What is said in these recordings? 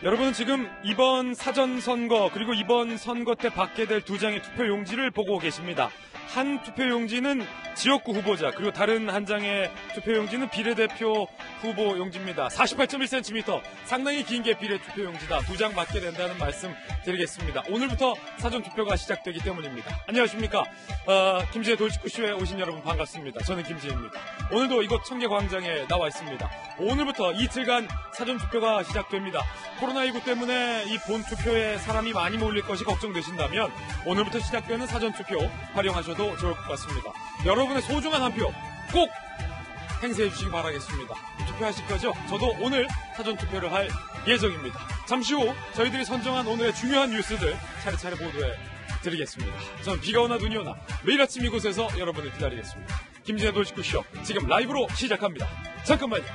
여러분은 지금 이번 사전선거 그리고 이번 선거 때 받게 될 두 장의 투표용지를 보고 계십니다. 한 투표용지는 지역구 후보자, 그리고 다른 한 장의 투표용지는 비례대표 후보 용지입니다. 48.1cm, 상당히 긴 게 비례투표용지다. 두 장 받게 된다는 말씀 드리겠습니다. 오늘부터 사전투표가 시작되기 때문입니다. 안녕하십니까. 김지혜 돌직구쇼에 오신 여러분 반갑습니다. 저는 김지혜입니다. 오늘도 이곳 청계광장에 나와 있습니다. 오늘부터 이틀간 사전투표가 시작됩니다. 코로나19 때문에 이 본투표에 사람이 많이 몰릴 것이 걱정되신다면 오늘부터 시작되는 사전투표 활용하셔도 좋을 것 같습니다. 여러분의 소중한 한 표 꼭 행사해 주시기 바라겠습니다. 투표하실 거죠? 저도 오늘 사전투표를 할 예정입니다. 잠시 후 저희들이 선정한 오늘의 중요한 뉴스들 차례차례 보도해 드리겠습니다. 전 비가 오나 눈이 오나 매일 아침 이곳에서 여러분을 기다리겠습니다. 김진애 돌직구쇼 지금 라이브로 시작합니다. 잠깐만요.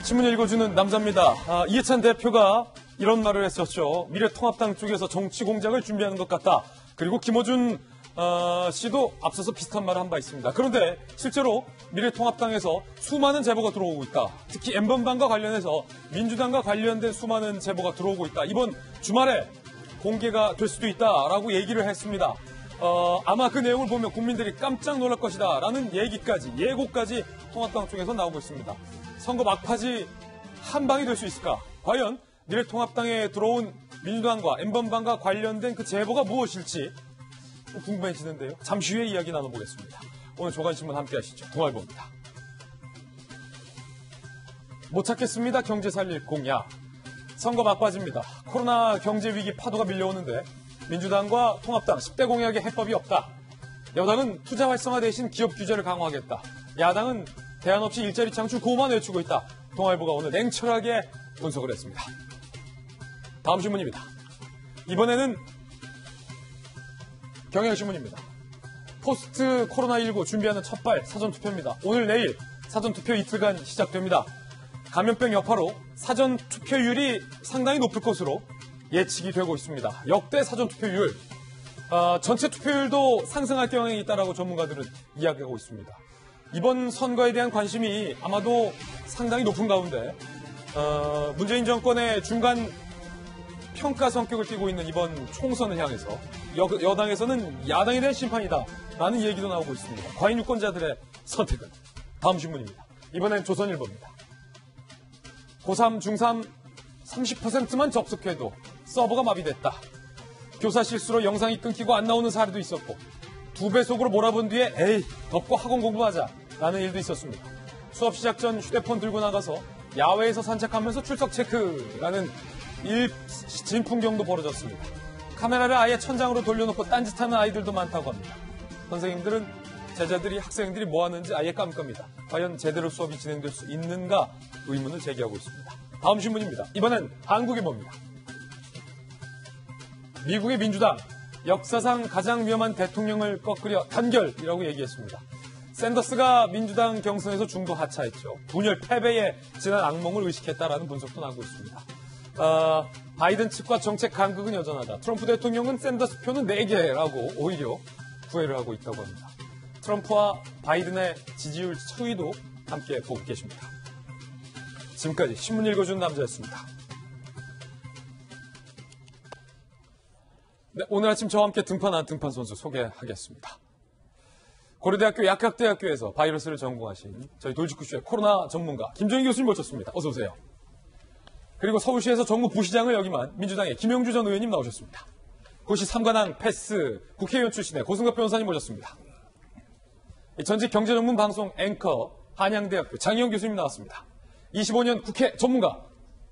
신문 읽어주는 남자입니다. 이해찬 대표가 이런 말을 했었죠. 미래통합당 쪽에서 정치 공작을 준비하는 것 같다. 그리고 김어준 씨도 앞서서 비슷한 말을 한 바 있습니다. 그런데 실제로 미래통합당에서 수많은 제보가 들어오고 있다. 특히 N번방과 관련해서 민주당과 관련된 수많은 제보가 들어오고 있다. 이번 주말에 공개가 될 수도 있다라고 얘기를 했습니다. 아마 그 내용을 보면 국민들이 깜짝 놀랄 것이다 라는 얘기까지, 예고까지 통합당 쪽에서 나오고 있습니다. 선거 막바지 한 방이 될 수 있을까? 과연 미래통합당에 들어온 민주당과 N번방과 관련된 그 제보가 무엇일지 궁금해지는데요. 잠시 후에 이야기 나눠보겠습니다. 오늘 조간신문 함께 하시죠. 동아일보입니다. 못 찾겠습니다. 경제 살릴 공약. 선거 막바지입니다. 코로나 경제 위기 파도가 밀려오는데 민주당과 통합당 10대 공약에 해법이 없다. 여당은 투자 활성화 대신 기업 규제를 강화하겠다. 야당은 대안 없이 일자리 창출 구호만 외치고 있다. 동아일보가 오늘 냉철하게 분석을 했습니다. 다음 신문입니다. 이번에는 경향신문입니다. 포스트 코로나19 준비하는 첫발 사전투표입니다. 오늘 내일 사전투표 이틀간 시작됩니다. 감염병 여파로 사전투표율이 상당히 높을 것으로 예측이 되고 있습니다. 역대 사전투표율, 전체 투표율도 상승할 경향이 있다라고 전문가들은 이야기하고 있습니다. 이번 선거에 대한 관심이 아마도 상당히 높은 가운데 문재인 정권의 중간 평가 성격을 띠고 있는 이번 총선을 향해서 여당에서는 야당에 대한 심판이다 라는 얘기도 나오고 있습니다. 과잉 유권자들의 선택은. 다음 신문입니다. 이번엔 조선일보입니다. 고3, 중3 30%만 접속해도 서버가 마비됐다. 교사 실수로 영상이 끊기고 안 나오는 사례도 있었고 2배속으로 몰아본 뒤에 에이 덮고 학원 공부하자 라는 일도 있었습니다. 수업 시작 전 휴대폰 들고 나가서 야외에서 산책하면서 출석 체크라는 진풍경도 벌어졌습니다. 카메라를 아예 천장으로 돌려놓고 딴짓하는 아이들도 많다고 합니다. 선생님들은 제자들이 학생들이 뭐 하는지 아예 깜깜합니다. 과연 제대로 수업이 진행될 수 있는가 의문을 제기하고 있습니다. 다음 신문입니다. 이번엔 한국일보입니다. 미국의 민주당 역사상 가장 위험한 대통령을 꺾으려 단결이라고 얘기했습니다. 샌더스가 민주당 경선에서 중도 하차했죠. 분열 패배에 지난 악몽을 의식했다라는 분석도 나오고 있습니다. 바이든 측과 정책 간극은 여전하다. 트럼프 대통령은 샌더스 표는 4개라고 오히려 구애를 하고 있다고 합니다. 트럼프와 바이든의 지지율 추이도 함께 보고 계십니다. 지금까지 신문 읽어주는 남자였습니다. 네, 오늘 아침 저와 함께 등판한 등판 선수 소개하겠습니다. 고려대학교 약학대학교에서 바이러스를 전공하신 저희 돌직구쇼의 코로나 전문가 김정희 교수님 모셨습니다. 어서 오세요. 그리고 서울시에서 정무 부시장을 역임한 민주당의 김영주 전 의원님 나오셨습니다. 고시 3관왕 패스 국회의원 출신의 고승갑 변호사님 모셨습니다. 전직 경제전문 방송 앵커 한양대학교 장희영 교수님 나왔습니다. 25년 국회 전문가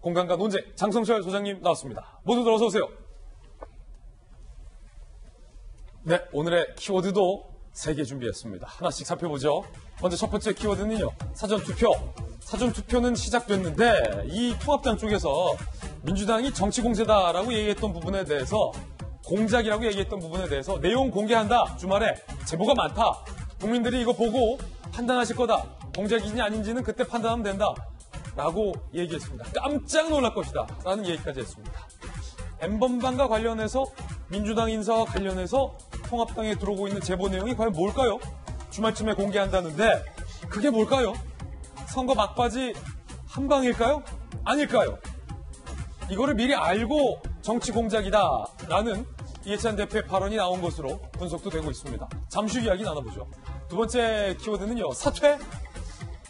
공감과 논쟁 장성철 소장님 나왔습니다. 모두들 어서 오세요. 네, 오늘의 키워드도 3개 준비했습니다. 하나씩 살펴보죠. 먼저 첫 번째 키워드는요. 사전투표. 사전투표는 시작됐는데 이 통합당 쪽에서 민주당이 정치공세다라고 얘기했던 부분에 대해서 공작이라고 얘기했던 부분에 대해서 내용 공개한다. 주말에 제보가 많다. 국민들이 이거 보고 판단하실 거다. 공작인지 아닌지는 그때 판단하면 된다. 라고 얘기했습니다. 깜짝 놀랄 것이다. 라는 얘기까지 했습니다. N번방과 관련해서 민주당 인사와 관련해서 통합당에 들어오고 있는 제보 내용이 과연 뭘까요? 주말쯤에 공개한다는데 그게 뭘까요? 선거 막바지 한 방일까요? 아닐까요? 이거를 미리 알고 정치 공작이다라는 이해찬 대표의 발언이 나온 것으로 분석도 되고 있습니다. 잠시 후 이야기 나눠보죠. 두 번째 키워드는요. 사퇴?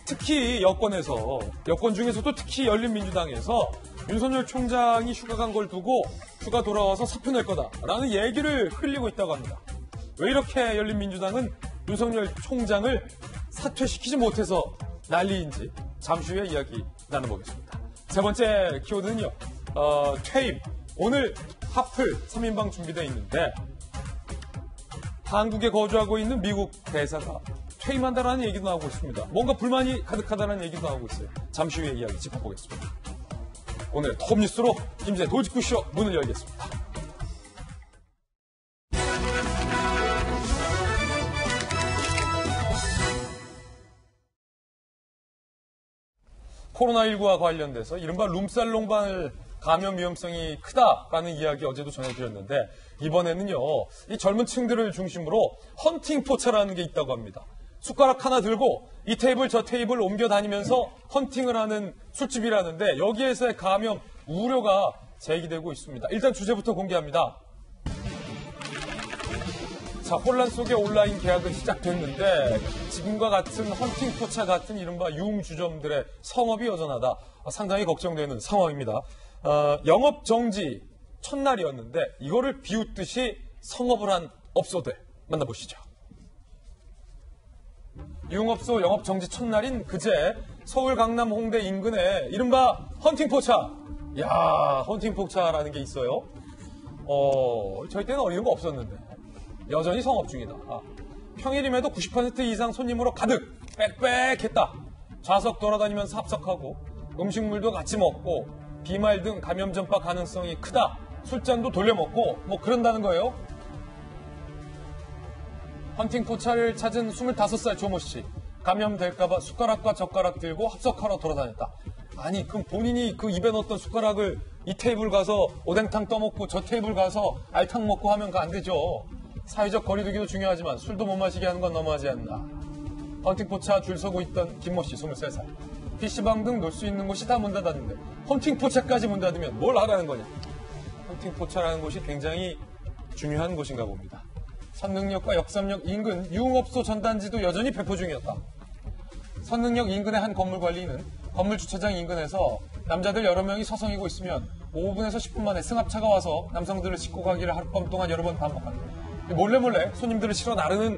특히 여권 중에서도 특히 열린민주당에서 윤석열 총장이 휴가 간 걸 두고 휴가 돌아와서 사표 낼 거다라는 얘기를 흘리고 있다고 합니다. 왜 이렇게 열린민주당은 윤석열 총장을 사퇴시키지 못해서 난리인지 잠시 후에 이야기 나눠보겠습니다. 세 번째 키워드는요. 퇴임. 오늘 하플 3인방 준비되어 있는데 한국에 거주하고 있는 미국 대사가 퇴임한다라는 얘기도 나오고 있습니다. 뭔가 불만이 가득하다는 얘기도 나오고 있어요. 잠시 후에 이야기 짚어보겠습니다. 오늘의 톱뉴스로 김재 돌직구쇼 문을 열겠습니다. 코로나19와 관련돼서 이른바 룸살롱발 감염 위험성이 크다라는 이야기 어제도 전해드렸는데 이번에는요. 이 젊은 층들을 중심으로 헌팅 포차라는 게 있다고 합니다. 숟가락 하나 들고 이 테이블 저 테이블 옮겨 다니면서 헌팅을 하는 술집이라는데 여기에서의 감염 우려가 제기되고 있습니다. 일단 주제부터 공개합니다. 자, 혼란 속에 온라인 계약은 시작됐는데 지금과 같은 헌팅 포차 같은 이른바 유흥주점들의 성업이 여전하다. 상당히 걱정되는 상황입니다. 영업 정지 첫날이었는데 이거를 비웃듯이 성업을 한 업소들 만나보시죠. 유흥업소 영업 정지 첫날인 그제 서울 강남 홍대 인근에 이른바 헌팅 포차. 야, 헌팅 포차라는 게 있어요. 저희 때는 이런 거 없었는데 여전히 성업 중이다. 평일임에도 90% 이상 손님으로 가득 빽빽했다. 좌석 돌아다니면서 합석하고 음식물도 같이 먹고 비말 등 감염 전파 가능성이 크다. 술잔도 돌려먹고 뭐 그런다는 거예요. 헌팅 포차를 찾은 25살 조모 씨. 감염될까봐 숟가락과 젓가락 들고 합석하러 돌아다녔다. 아니 그럼 본인이 그 입에 넣었던 숟가락을 이 테이블 가서 오뎅탕 떠먹고 저 테이블 가서 알탕 먹고 하면 그거 안 되죠. 사회적 거리두기도 중요하지만 술도 못 마시게 하는 건 너무하지 않나. 헌팅 포차 줄 서고 있던 김모 씨 23살. PC방 등 놀 수 있는 곳이 다 문 닫았는데 헌팅 포차까지 문 닫으면 뭘 하라는 거냐. 헌팅 포차라는 곳이 굉장히 중요한 곳인가 봅니다. 선릉역과 역삼역 인근 유흥업소 전단지도 여전히 배포 중이었다. 선릉역 인근의 한 건물 관리는 건물 주차장 인근에서 남자들 여러 명이 서성이고 있으면 5분에서 10분 만에 승합차가 와서 남성들을 싣고 가기를 하룻밤 동안 여러 번 반복한다. 몰래 손님들을 실어 나르는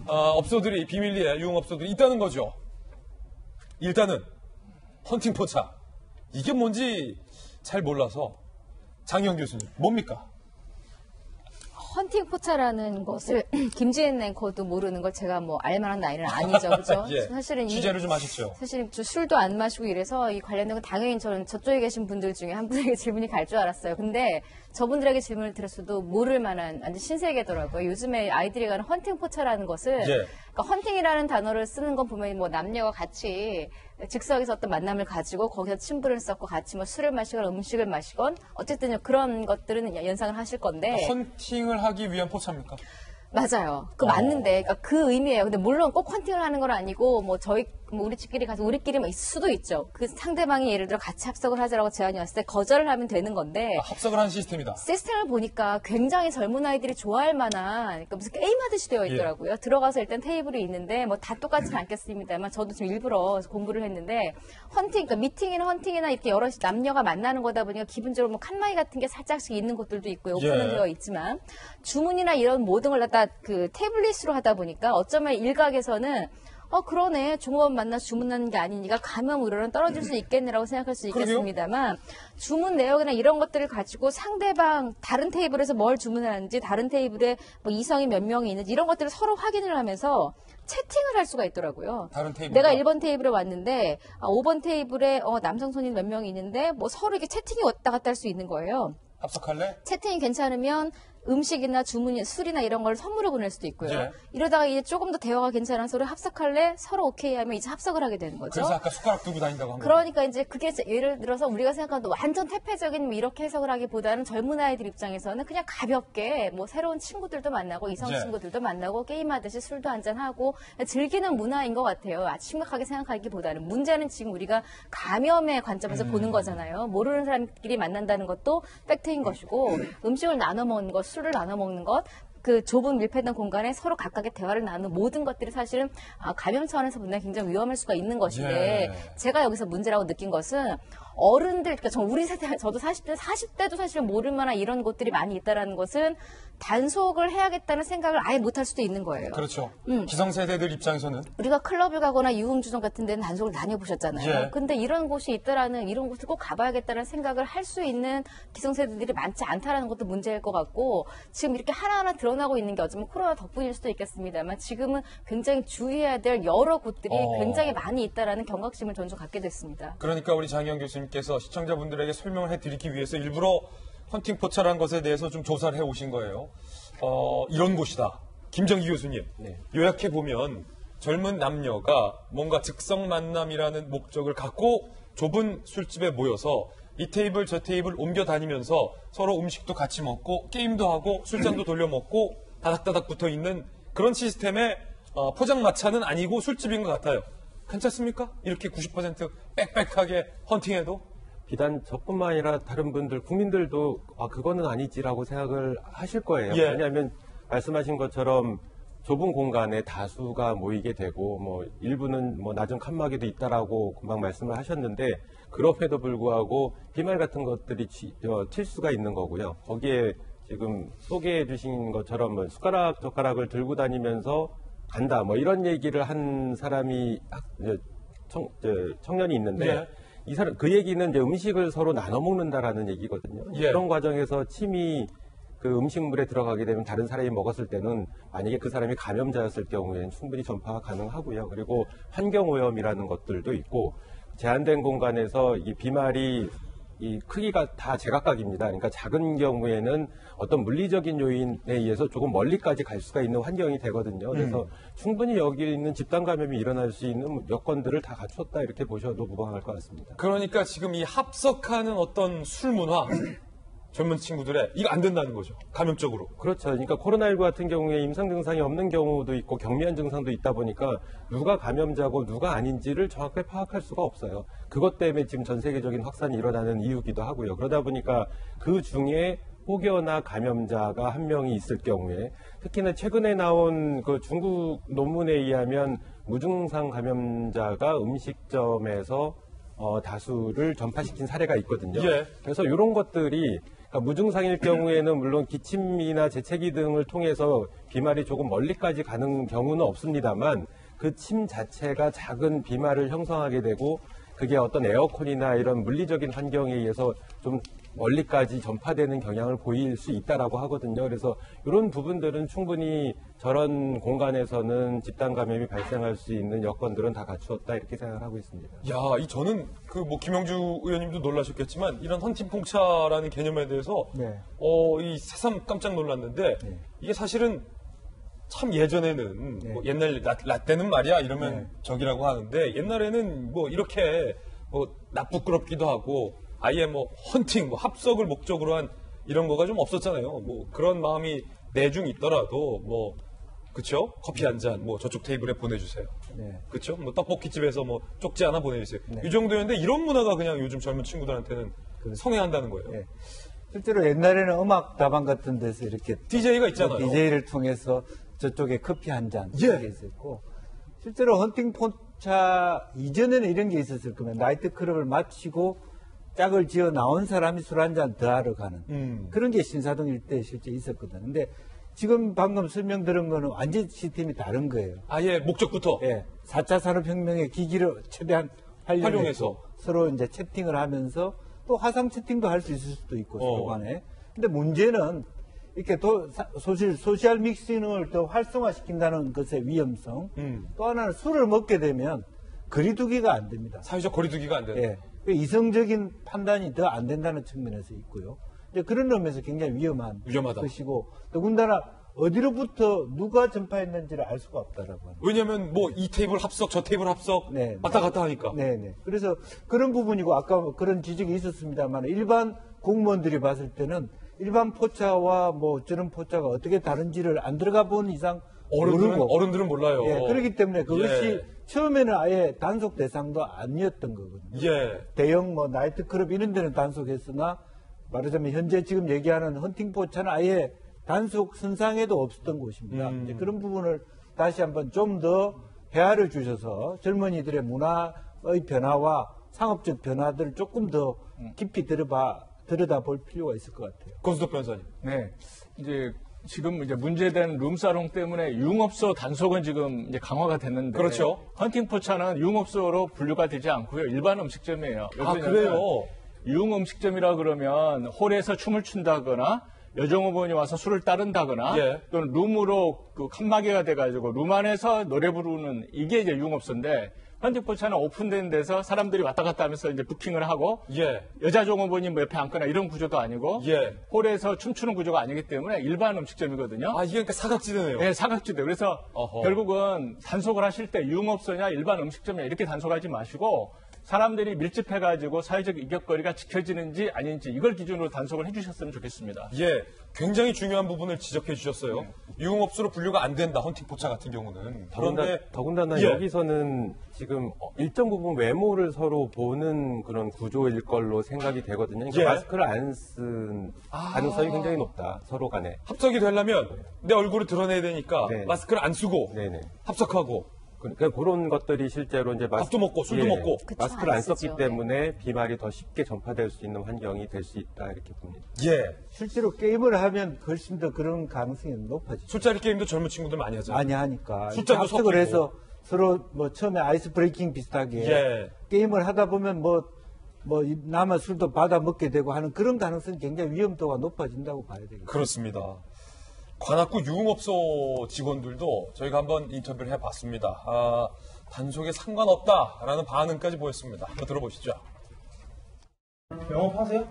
업소들이 비밀리에 유흥업소들이 있다는 거죠. 일단은 헌팅 포차 이게 뭔지 잘 몰라서 장영 교수님 뭡니까? 헌팅 포차라는 것을 김지은 앵커도 모르는 걸 제가 뭐 알만한 나이는 아니죠, 그렇죠? 예, 사실은 취재를 좀 하셨죠. 사실 술도 안 마시고 이래서 이 관련된 건 당연히 저는 저쪽에 계신 분들 중에 한 분에게 질문이 갈 줄 알았어요. 근데 저분들에게 질문을 드렸어도 모를 만한 완전 신세계더라고요. 요즘에 아이들이 가는 헌팅 포차라는 것을 예. 그러니까 헌팅이라는 단어를 쓰는 건 보면 뭐 남녀가 같이 즉석에서 어떤 만남을 가지고 거기서 친분을 쌓고 같이 뭐 술을 마시거나 음식을 마시건 어쨌든 그런 것들은 연상을 하실 건데 헌팅을 하기 위한 포차입니까? 맞아요. 맞는데, 그러니까 그 의미예요. 근데 물론 꼭 헌팅을 하는 건 아니고, 우리 집끼리 가서 우리끼리 뭐 있을 수도 있죠. 그 상대방이 예를 들어 같이 합석을 하자라고 제안이 왔을 때 거절을 하면 되는 건데. 합석을 한 시스템이다. 시스템을 보니까 굉장히 젊은 아이들이 좋아할 만한, 그러니까 무슨 게임하듯이 되어 있더라고요. 들어가서 일단 테이블이 있는데, 뭐 다 똑같지는 않겠습니다만, 저도 지금 일부러 공부를 했는데, 그러니까 미팅이나 헌팅이나 이렇게 여럿이 남녀가 만나는 거다 보니까 기본적으로 뭐 칸막이 같은 게 살짝씩 있는 곳들도 있고요. 오픈은 되어 있지만, 주문이나 이런 모든 걸 갖다 그 태블릿으로 하다 보니까 어쩌면 일각에서는 그러네. 종업원 만나서 주문하는 게 아니니까 감염 우려는 떨어질 수 있겠네라고 생각할 수 있겠습니다만 주문 내역이나 이런 것들을 가지고 상대방 다른 테이블에서 뭘 주문하는지 다른 테이블에 뭐 이성이 몇 명이 있는지 이런 것들을 서로 확인을 하면서 채팅을 할 수가 있더라고요. 다른 테이블. 내가 1번 테이블에 왔는데 5번 테이블에 남성 손님 몇 명이 있는데 뭐 서로 이렇게 채팅이 왔다 갔다 할 수 있는 거예요. 합석할래? 채팅이 괜찮으면 음식이나 주문, 술이나 이런 걸 선물로 보낼 수도 있고요. 예. 이러다가 이제 조금 더 대화가 괜찮아서 서로 합석할래? 서로 오케이 하면 이제 합석을 하게 되는 거죠. 그래서 아까 숟가락 들고 다닌다고 한 거예요. 그러니까 이제 그게 예를 들어서 우리가 생각하는 완전 태폐적인 뭐 이렇게 해석을 하기보다는 젊은 아이들 입장에서는 그냥 가볍게 뭐 새로운 친구들도 만나고 이성 네. 친구들도 만나고 게임하듯이 술도 한잔하고 즐기는 문화인 것 같아요. 심각하게 생각하기보다는. 문제는 지금 우리가 감염의 관점에서 보는 거잖아요. 모르는 사람끼리 만난다는 것도 팩트인 것이고 음식을 나눠 먹는 것, 술을 나눠 먹는 것, 그 좁은 밀폐된 공간에 서로 각각의 대화를 나누는 모든 것들이 사실은 감염 차원에서 보면 굉장히 위험할 수가 있는 것인데 예. 제가 여기서 문제라고 느낀 것은 어른들, 그러니까 우리 세대, 저도 40대도 사실은 모를 만한 이런 것들이 많이 있다라는 것은 단속을 해야겠다는 생각을 아예 못할 수도 있는 거예요. 그렇죠. 기성세대들 입장에서는 우리가 클럽을 가거나 유흥주점 같은 데는 단속을 다녀보셨잖아요. 예. 근데 이런 곳이 있다라는, 이런 곳을 꼭 가봐야겠다는 생각을 할 수 있는 기성세대들이 많지 않다라는 것도 문제일 것 같고, 지금 이렇게 하나하나 드러나고 있는 게 어쩌면 코로나 덕분일 수도 있겠습니다만, 지금은 굉장히 주의해야 될 여러 곳들이 굉장히 많이 있다라는 경각심을 전 좀 갖게 됐습니다. 그러니까 우리 장희영 교수님께서 시청자분들에게 설명을 해드리기 위해서 일부러 헌팅 포차라는 것에 대해서 좀 조사를 해오신 거예요. 이런 곳이다. 김정기 교수님, 요약해보면 젊은 남녀가 뭔가 즉석 만남이라는 목적을 갖고 좁은 술집에 모여서 이 테이블 저 테이블 옮겨 다니면서 서로 음식도 같이 먹고 게임도 하고 술잔도 돌려 먹고 다닥다닥 붙어 있는 그런 시스템의 포장마차는 아니고 술집인 것 같아요. 괜찮습니까? 이렇게 90% 빽빽하게 헌팅해도? 비단 저뿐만 아니라 다른 분들, 국민들도 그거는 아니지라고 생각을 하실 거예요. 예. 왜냐하면 말씀하신 것처럼 좁은 공간에 다수가 모이게 되고 뭐 일부는 뭐 낮은 칸막이도 있다라고 금방 말씀을 하셨는데 그럼에도 불구하고 비말 같은 것들이 튈 수가 있는 거고요. 거기에 지금 소개해 주신 것처럼 뭐 숟가락 젓가락을 들고 다니면서 간다 뭐 이런 얘기를 한 사람이 청년이 있는데 예. 이 사람 그 얘기는 이제 음식을 서로 나눠 먹는다라는 얘기거든요. 예. 그런 과정에서 침이 그 음식물에 들어가게 되면 다른 사람이 먹었을 때는 만약에 그 사람이 감염자였을 경우에는 충분히 전파가 가능하고요. 그리고 환경오염이라는 것들도 있고 제한된 공간에서 이 비말이 이 크기가 다 제각각입니다. 그러니까 작은 경우에는 어떤 물리적인 요인에 의해서 조금 멀리까지 갈 수가 있는 환경이 되거든요. 그래서 충분히 여기 있는 집단 감염이 일어날 수 있는 여건들을 다 갖췄다 이렇게 보셔도 무방할 것 같습니다. 그러니까 지금 이 합석하는 어떤 술 문화 젊은 친구들의 이거 안 된다는 거죠. 감염적으로. 그렇죠. 그러니까 코로나19 같은 경우에 임상 증상이 없는 경우도 있고 경미한 증상도 있다 보니까 누가 감염자고 누가 아닌지를 정확하게 파악할 수가 없어요. 그것 때문에 지금 전 세계적인 확산이 일어나는 이유기도 하고요. 그러다 보니까 그 중에 혹여나 감염자가 한 명이 있을 경우에 특히나 최근에 나온 그 중국 논문에 의하면 무증상 감염자가 음식점에서 다수를 전파시킨 사례가 있거든요. 예. 그래서 이런 것들이 그러니까 무증상일 경우에는 물론 기침이나 재채기 등을 통해서 비말이 조금 멀리까지 가는 경우는 없습니다만 그 침 자체가 작은 비말을 형성하게 되고 그게 어떤 에어컨이나 이런 물리적인 환경에 의해서 좀 멀리까지 전파되는 경향을 보일 수 있다라고 하거든요. 그래서 이런 부분들은 충분히 저런 공간에서는 집단 감염이 발생할 수 있는 여건들은 다 갖추었다 이렇게 생각을 하고 있습니다. 야, 저는 김영주 의원님도 놀라셨겠지만 이런 헌팅포차라는 개념에 대해서 이 새삼 깜짝 놀랐는데 이게 사실은 참 예전에는 뭐 옛날 라떼는 말이야 이러면 적이라고 하는데 옛날에는 뭐 이렇게 뭐 나쁘끄럽기도 하고 아예 뭐 헌팅, 뭐 합석을 목적으로 한 이런 거가 좀 없었잖아요. 뭐 그런 마음이 내중 있더라도 뭐 그쵸? 커피 한 잔 뭐 저쪽 테이블에 보내주세요. 그쵸? 뭐 떡볶이집에서 뭐 쪽지 하나 보내주세요. 이 정도였는데 이런 문화가 그냥 요즘 젊은 친구들한테는 성행한다는 거예요. 실제로 옛날에는 음악 다방 같은 데서 이렇게 DJ가 있잖아요. DJ를 통해서 저쪽에 커피 한 잔 예. 이렇게 있었고 실제로 헌팅 포차 이전에는 이런 게 있었을 겁니다. 나이트클럽을 마치고 짝을 지어 나온 사람이 술 한 잔 더 하러 가는 그런 게 신사동 일대에 실제 있었거든요. 근데 지금 방금 설명 들은 거는 완전 시스템이 다른 거예요. 아예 목적부터. 4차 산업혁명의 기기를 최대한 활용해서 서로 이제 채팅을 하면서 또 화상 채팅도 할 수 있을 수도 있고 서로 간에. 근데 문제는 이렇게 또 소셜 믹싱을 더 활성화시킨다는 것의 위험성. 또 하나는 술을 먹게 되면 거리두기가 안 됩니다. 사회적 거리두기가 안 되는. 이성적인 판단이 더 안 된다는 측면에서 있고요. 이제 그런 의미에서 굉장히 위험하다. 것이고 더군다나 어디로부터 누가 전파했는지를 알 수가 없다라고 합니다. 왜냐면 뭐 이 테이블 합석, 저 테이블 합석 네. 왔다 갔다 하니까. 네네. 그래서 그런 부분이고 아까 그런 지적이 있었습니다만 일반 공무원들이 봤을 때는 일반 포차와 뭐 저런 포차가 어떻게 다른지를 안 들어가 본 이상 모르고 어른들은 몰라요. 예, 그렇기 때문에 그것이 예. 처음에는 아예 단속 대상도 아니었던 거거든요. 예. 대형 뭐 나이트클럽 이런 데는 단속했으나 말하자면 현재 지금 얘기하는 헌팅 포차는 아예 단속 선상에도 없었던 곳입니다. 이제 그런 부분을 다시 한번 좀 더 헤아려 주셔서 젊은이들의 문화의 변화와 상업적 변화들을 조금 더 깊이 들여다볼 필요가 있을 것 같아요. 권수덕 변호사님. 네. 이제 지금 이제 문제된 룸사롱 때문에 유흥업소 단속은 지금 이제 강화가 됐는데. 그렇죠. 헌팅포차는 유흥업소로 분류가 되지 않고요. 일반 음식점이에요. 아, 그래요? 유흥음식점이라 그러면 홀에서 춤을 춘다거나 여정호분이 와서 술을 따른다거나 예. 또는 룸으로 그 칸막이가 돼가지고 룸 안에서 노래 부르는 이게 이제 유흥업소인데 헌팅포차는 오픈된 데서 사람들이 왔다 갔다 하면서 이제 부킹을 하고 예. 여자 종업원이 뭐 옆에 앉거나 이런 구조도 아니고 예. 홀에서 춤추는 구조가 아니기 때문에 일반 음식점이거든요. 아, 이게 그러니까 사각지대네요. 네, 사각지대. 그래서 어허. 결국은 단속을 하실 때 유흥업소냐 일반 음식점이냐 이렇게 단속하지 마시고 사람들이 밀집해가지고 사회적 이격거리가 지켜지는지 아닌지 이걸 기준으로 단속을 해주셨으면 좋겠습니다. 예. 굉장히 중요한 부분을 지적해 주셨어요. 유흥업소로 분류가 안 된다. 헌팅포차 같은 경우는. 그런데 더군다나 예. 여기서는 지금 일정 부분 외모를 서로 보는 그런 구조일 걸로 생각이 되거든요. 그러니까 예. 마스크를 안 쓴 가능성이 굉장히 높다. 서로 간에. 합석이 되려면 내 얼굴을 드러내야 되니까 네. 마스크를 안 쓰고 네네. 합석하고 그러니까 그런 것들이 실제로 이제 밥도 먹고 술도 먹고. 그쵸, 마스크를 안 안 썼기 쓰죠. 때문에 비말이 더 쉽게 전파될 수 있는 환경이 될 수 있다 이렇게 봅니다. 예. 실제로 게임을 하면 훨씬 더 그런 가능성이 높아지죠. 술자리 게임도 젊은 친구들 많이 하잖아요. 많이 하니까. 숫자도 합석을 섞이고. 해서 서로 뭐 처음에 아이스 브레이킹 비슷하게 예. 게임을 하다 보면 뭐 남의 술도 받아 먹게 되고 하는 그런 가능성이 굉장히 위험도가 높아진다고 봐야 되겠죠. 그렇습니다. 관악구 유흥업소 직원들도 저희가 한번 인터뷰를 해봤습니다. 아, 단속에 상관없다라는 반응까지 보였습니다. 한번 들어보시죠. 영업하세요?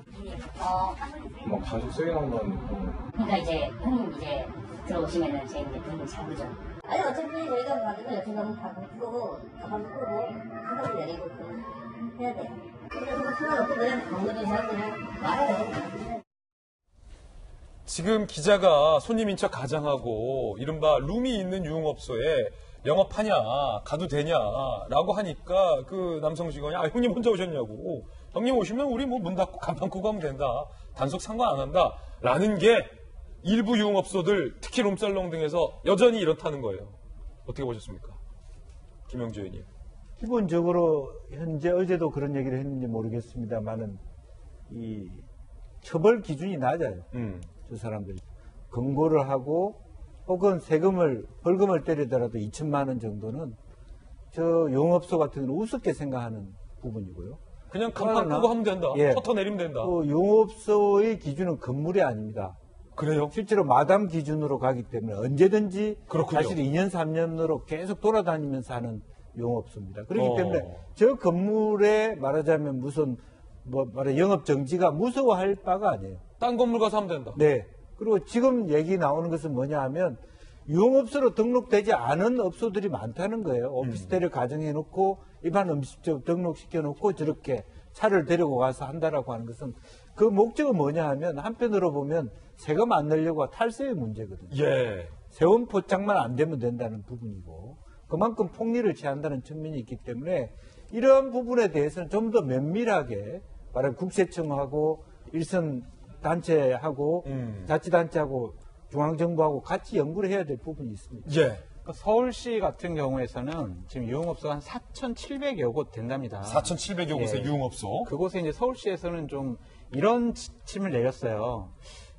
뭐 가족 세개나 건 그러니까 이제 형님 이제 들어오시면은 저희 이제 분을 잡으죠. 아니 어차피 저희가 받으면 여튼 너무 받고 끄고 가방 끄고 한번 내리고 해야 돼. 그래서 상관없고 그냥 방문이 그냥 말아요. 지금 기자가 손님인 척 가장하고 이른바 룸이 있는 유흥업소에 영업하냐 가도 되냐라고 하니까 그 남성 직원이 아 형님 혼자 오셨냐고 형님 오시면 우리 뭐 문 닫고 간판 끄고 하면 된다 단속 상관 안 한다 라는 게 일부 유흥업소들 특히 룸살롱 등에서 여전히 이렇다는 거예요. 어떻게 보셨습니까? 김영주 의원님. 기본적으로 현재 어제도 그런 얘기를 했는지 모르겠습니다만은 이 처벌 기준이 낮아요. 저 사람들이 검거를 하고 혹은 벌금을 때리더라도 2천만 원 정도는 저 용업소 같은 경우는 우습게 생각하는 부분이고요. 그냥 간판 끄고 하면 된다. 예. 커터 내리면 된다. 용업소의 기준은 건물이 아닙니다. 그래요? 실제로 마담 기준으로 가기 때문에 언제든지 그렇군요. 사실 2년, 3년으로 계속 돌아다니면서 하는 용업소입니다. 그렇기 때문에 어. 저 건물에 말하자면 무슨 영업 정지가 무서워할 바가 아니에요. 딴 건물 가서 하면 된다. 네. 그리고 지금 얘기 나오는 것은 뭐냐 하면 유흥업소로 등록되지 않은 업소들이 많다는 거예요. 오피스텔을 가정해 놓고 일반 음식점 등록시켜 놓고 저렇게 차를 데리고 가서 한다라고 하는 것은 그 목적은 뭐냐 하면 한편으로 보면 세금 안 내려고 탈세의 문제거든요. 예. 세원 포장만 안 되면 된다는 부분이고 그만큼 폭리를 취한다는 측면이 있기 때문에 이러한 부분에 대해서는 좀 더 면밀하게 말하면 국세청하고 일선 단체하고 자치단체하고 중앙정부하고 같이 연구를 해야 될 부분이 있습니다. 예. 그러니까 서울시 같은 경우에서는 지금 유흥업소가 한 4,700여 곳 된답니다. 4,700여 곳의 예. 유흥업소. 그곳에 이제 서울시에서는 좀 이런 지침을 내렸어요.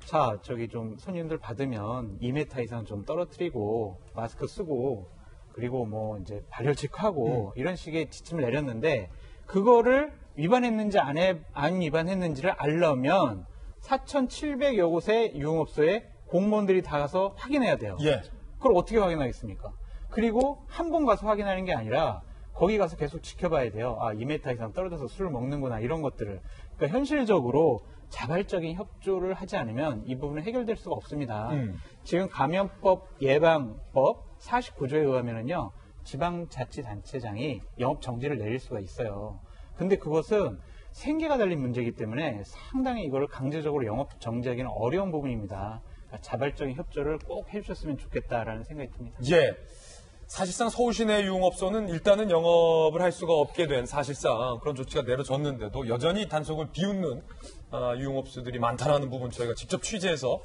자, 저기 좀 손님들 받으면 2m 이상 좀 떨어뜨리고 마스크 쓰고 그리고 뭐 이제 발열 체크하고 이런 식의 지침을 내렸는데 그거를 위반했는지 안 위반했는지를 알려면 4,700여 곳의 유흥업소에 공무원들이 다 가서 확인해야 돼요. 예. 그걸 어떻게 확인하겠습니까? 그리고 한 번 가서 확인하는 게 아니라 거기 가서 계속 지켜봐야 돼요. 아, 2m 이상 떨어져서 술을 먹는구나 이런 것들을. 그러니까 현실적으로 자발적인 협조를 하지 않으면 이 부분은 해결될 수가 없습니다. 지금 감염법 예방법 49조에 의하면은요, 지방자치단체장이 영업 정지를 내릴 수가 있어요. 근데 그것은 생계가 달린 문제이기 때문에 상당히 이걸 강제적으로 영업 정지하기는 어려운 부분입니다. 그러니까 자발적인 협조를 꼭 해주셨으면 좋겠다라는 생각이 듭니다. 예. 사실상 서울시내 유흥업소는 일단은 영업을 할 수가 없게 된 사실상 그런 조치가 내려졌는데도 여전히 단속을 비웃는 유흥업소들이 많다라는 부분 저희가 직접 취재해서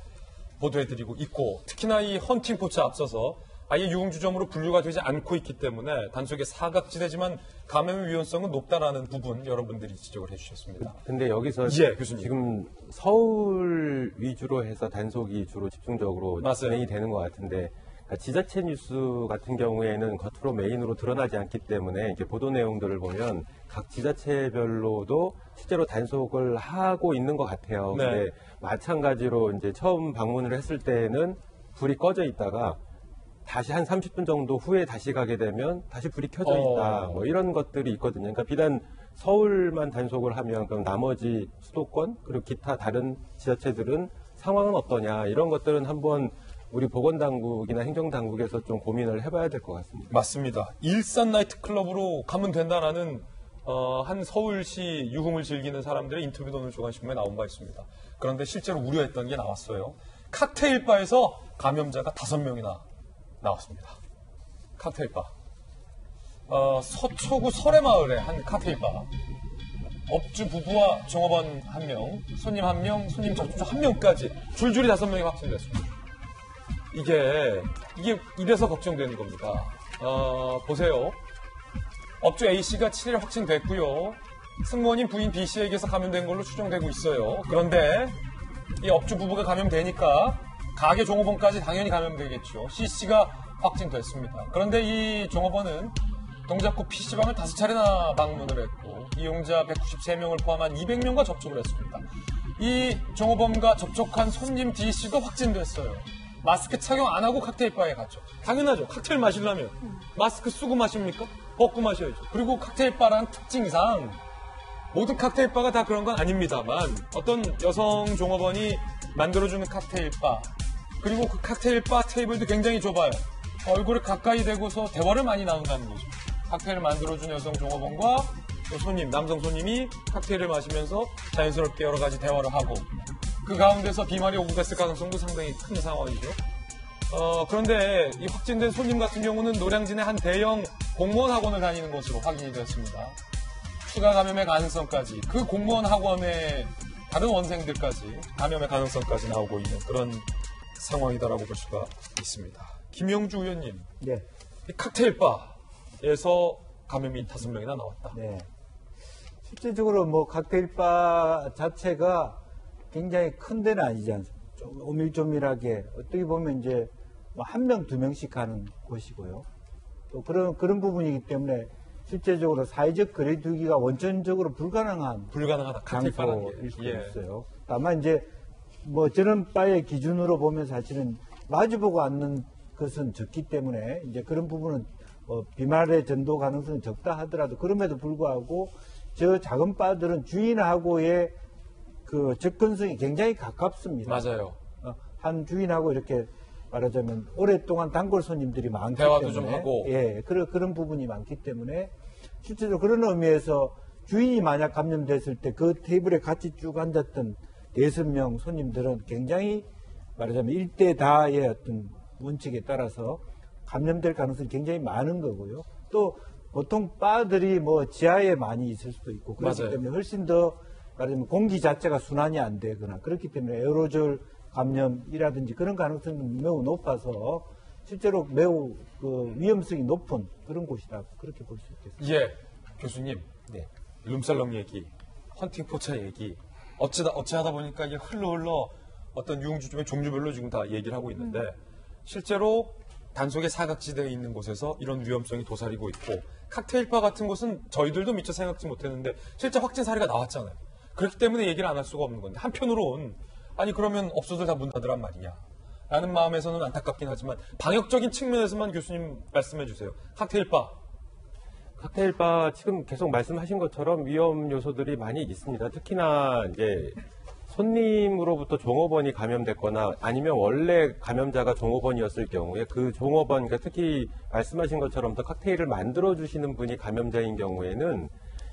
보도해드리고 있고, 특히나 이 헌팅 포차 앞서서 아예 유흥주점으로 분류가 되지 않고 있기 때문에 단속의 사각지대지만 감염 위험성은 높다라는 부분 여러분들이 지적을 해주셨습니다. 근데 여기서 예, 교수님. 지금 서울 위주로 해서 단속이 주로 집중적으로 맞아요. 진행이 되는 것 같은데, 그러니까 지자체 뉴스 같은 경우에는 겉으로 메인으로 드러나지 않기 때문에 이렇게 보도 내용들을 보면 각 지자체별로도 실제로 단속을 하고 있는 것 같아요. 네. 근데 마찬가지로 이제 처음 방문을 했을 때는 불이 꺼져 있다가 다시 한 30분 정도 후에 다시 가게 되면 다시 불이 켜져 있다. 뭐 이런 것들이 있거든요. 그러니까 비단 서울만 단속을 하면 그럼 나머지 수도권 그리고 기타 다른 지자체들은 상황은 어떠냐, 이런 것들은 한번 우리 보건당국이나 행정당국에서 좀 고민을 해봐야 될 것 같습니다. 맞습니다. 일산 나이트클럽으로 가면 된다라는 한 서울시 유흥을 즐기는 사람들의 인터뷰도 오늘 조간신문에 나온 바 있습니다. 그런데 실제로 우려했던 게 나왔어요. 칵테일바에서 감염자가 5명이나 나왔습니다. 칵테일바. 서초구 설해마을의 한 칵테일바. 업주 부부와 종업원 1명, 손님 1명, 손님 접촉자 1명까지 줄줄이 5명이 확진됐습니다. 이게 이래서 걱정되는 겁니다. 보세요. 업주 A씨가 7일 확진됐고요. 승무원인 부인 B씨에게서 감염된 걸로 추정되고 있어요. 그런데 이 업주 부부가 감염되니까 가게 종업원까지 당연히 감염되겠죠. C씨가 확진됐습니다. 그런데 이 종업원은 동작구 PC방을 5차례나 방문을 했고 이용자 193명을 포함한 200명과 접촉을 했습니다. 이 종업원과 접촉한 손님 D씨도 확진됐어요. 마스크 착용 안 하고 칵테일바에 갔죠. 당연하죠. 칵테일 마시려면 마스크 쓰고 마십니까? 벗고 마셔야죠. 그리고 칵테일바라는 특징상 모든 칵테일바가 다 그런 건 아닙니다만 어떤 여성 종업원이 만들어주는 칵테일바, 그리고 그 칵테일바 테이블도 굉장히 좁아요. 얼굴을 가까이 대고서 대화를 많이 나눈다는 거죠. 칵테일을 만들어준 여성 종업원과 손님, 남성 손님이 칵테일을 마시면서 자연스럽게 여러 가지 대화를 하고 그 가운데서 비말이 오고 갔을 가능성도 상당히 큰 상황이죠. 그런데 이 확진된 손님 같은 경우는 노량진의 한 대형 공무원 학원을 다니는 것으로 확인이 됐습니다. 추가 감염의 가능성까지, 그 공무원 학원의 다른 원생들까지 감염의 가능성까지 나오고 있는 그런 상황이다라고 볼 수가 있습니다. 김영주 의원님, 네. 이 칵테일바에서 감염이 5명이나 나왔다. 네. 실제적으로 뭐 칵테일바 자체가 굉장히 큰 데는 아니지 않습니까? 좀 오밀조밀하게 어떻게 보면 이제 뭐 1명, 2명씩 하는 곳이고요. 또 그런 부분이기 때문에 실제적으로 사회적 거리두기가 원천적으로 불가능하다. 칵테일바라는 게. 장소일 수도 있어요. 다만 이제 뭐 저런 바의 기준으로 보면 사실은 마주보고 앉는 것은 적기 때문에 이제 그런 부분은 비말의 전도 가능성은 적다 하더라도 그럼에도 불구하고 저 작은 바들은 주인하고의 그 접근성이 굉장히 가깝습니다. 맞아요. 한 주인하고 이렇게 말하자면 오랫동안 단골 손님들이 많기 대화도 때문에 좀 하고. 예, 그런 부분이 많기 때문에 실제로 그런 의미에서 주인이 만약 감염됐을 때 그 테이블에 같이 쭉 앉았던 6명 손님들은 굉장히 말하자면 일대다의 어떤 원칙에 따라서 감염될 가능성이 굉장히 많은 거고요. 또 보통 바들이 뭐 지하에 많이 있을 수도 있고 그렇기 맞아요. 때문에 훨씬 더 말하자면 공기 자체가 순환이 안 되거나 그렇기 때문에 에어로졸 감염이라든지 그런 가능성은 매우 높아서 실제로 매우 그 위험성이 높은 그런 곳이다 그렇게 볼 수 있겠습니다. 예, 교수님. 네. 룸살롱 얘기, 헌팅 포차 얘기, 어찌하다 보니까 이게 흘러 어떤 유흥주점의 종류별로 지금 다 얘기를 하고 있는데 실제로 단속의 사각지대에 있는 곳에서 이런 위험성이 도사리고 있고 칵테일바 같은 곳은 저희들도 미처 생각지 못했는데 실제 확진 사례가 나왔잖아요. 그렇기 때문에 얘기를 안 할 수가 없는 건데 한편으론 아니 그러면 업소들 다 문 닫으란 말이냐 라는 마음에서는 안타깝긴 하지만 방역적인 측면에서만 교수님 말씀해 주세요. 칵테일바 지금 계속 말씀하신 것처럼 위험 요소들이 많이 있습니다. 특히나 이제 손님으로부터 종업원이 감염됐거나 아니면 원래 감염자가 종업원이었을 경우에 그 종업원, 그러니까 특히 말씀하신 것처럼 더 칵테일을 만들어 주시는 분이 감염자인 경우에는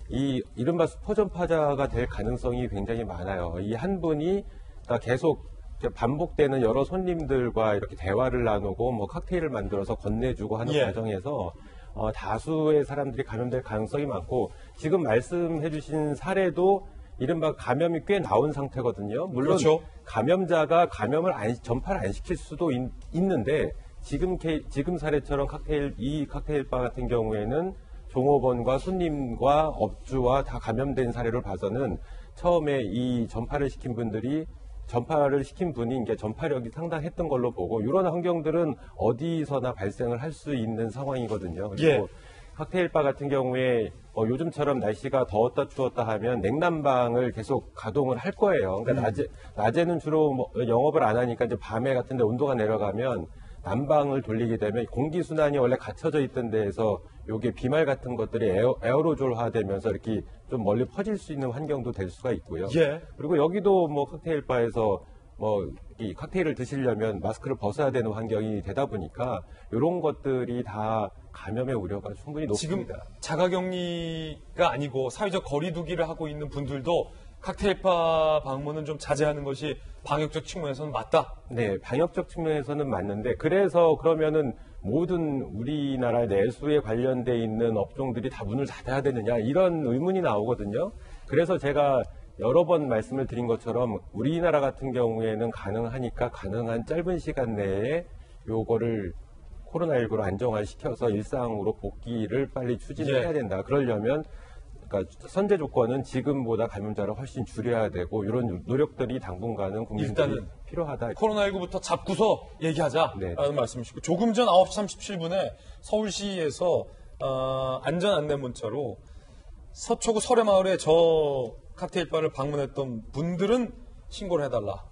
이 이른바 슈퍼전파자가 될 가능성이 굉장히 많아요. 이 한 분이 계속 반복되는 여러 손님들과 이렇게 대화를 나누고 뭐 칵테일을 만들어서 건네주고 하는 과정에서 다수의 사람들이 감염될 가능성이 많고, 지금 말씀해 주신 사례도 이른바 감염이 꽤 나온 상태거든요. 물론 그렇죠. 감염자가 전파를 안 시킬 수도 있는데, 지금 사례처럼 이 칵테일바 같은 경우에는 종업원과 손님과 업주와 다 감염된 사례를 봐서는 처음에 이 전파를 시킨 분이 이게 전파력이 상당했던 걸로 보고, 이런 환경들은 어디서나 발생을 할 수 있는 상황이거든요. 그리고 칵테일바 같은 경우에 요즘처럼 날씨가 더웠다 추웠다 하면 냉난방을 계속 가동을 할 거예요. 그러니까 낮에는 주로 영업을 안 하니까 이제 밤에 같은 데 온도가 내려가면 난방을 돌리게 되면 공기순환이 원래 갇혀져 있던 데에서 요게 비말 같은 것들이 에어로졸화되면서 이렇게 좀 멀리 퍼질 수 있는 환경도 될 수가 있고요. 그리고 여기도 칵테일바에서 이 칵테일을 드시려면 마스크를 벗어야 되는 환경이 되다 보니까 이런 것들이 다 감염의 우려가 충분히 높습니다. 지금 자가격리가 아니고 사회적 거리두기를 하고 있는 분들도 칵테일바 방문은 좀 자제하는 것이 방역적 측면에서는 맞다? 네, 방역적 측면에서는 맞는데, 그래서 그러면은 모든 우리나라 내수에 관련돼 있는 업종들이 다 문을 닫아야 되느냐, 이런 의문이 나오거든요. 그래서 제가 여러 번 말씀을 드린 것처럼 우리나라 같은 경우에는 가능하니까 가능한 짧은 시간 내에 요거를 코로나19로 안정화시켜서 일상으로 복귀를 빨리 추진해야 된다. 그러려면 그러니까 선제 조건은 지금보다 감염자를 훨씬 줄여야 되고, 이런 노력들이 당분간은 국민들이 일단은 필요하다. 코로나19부터 잡고서 얘기하자라는 말씀이시고, 조금 전 9시 37분에 서울시에서 안전 안내 문자로 서초구 설해마을에 저 칵테일바를 방문했던 분들은 신고를 해달라,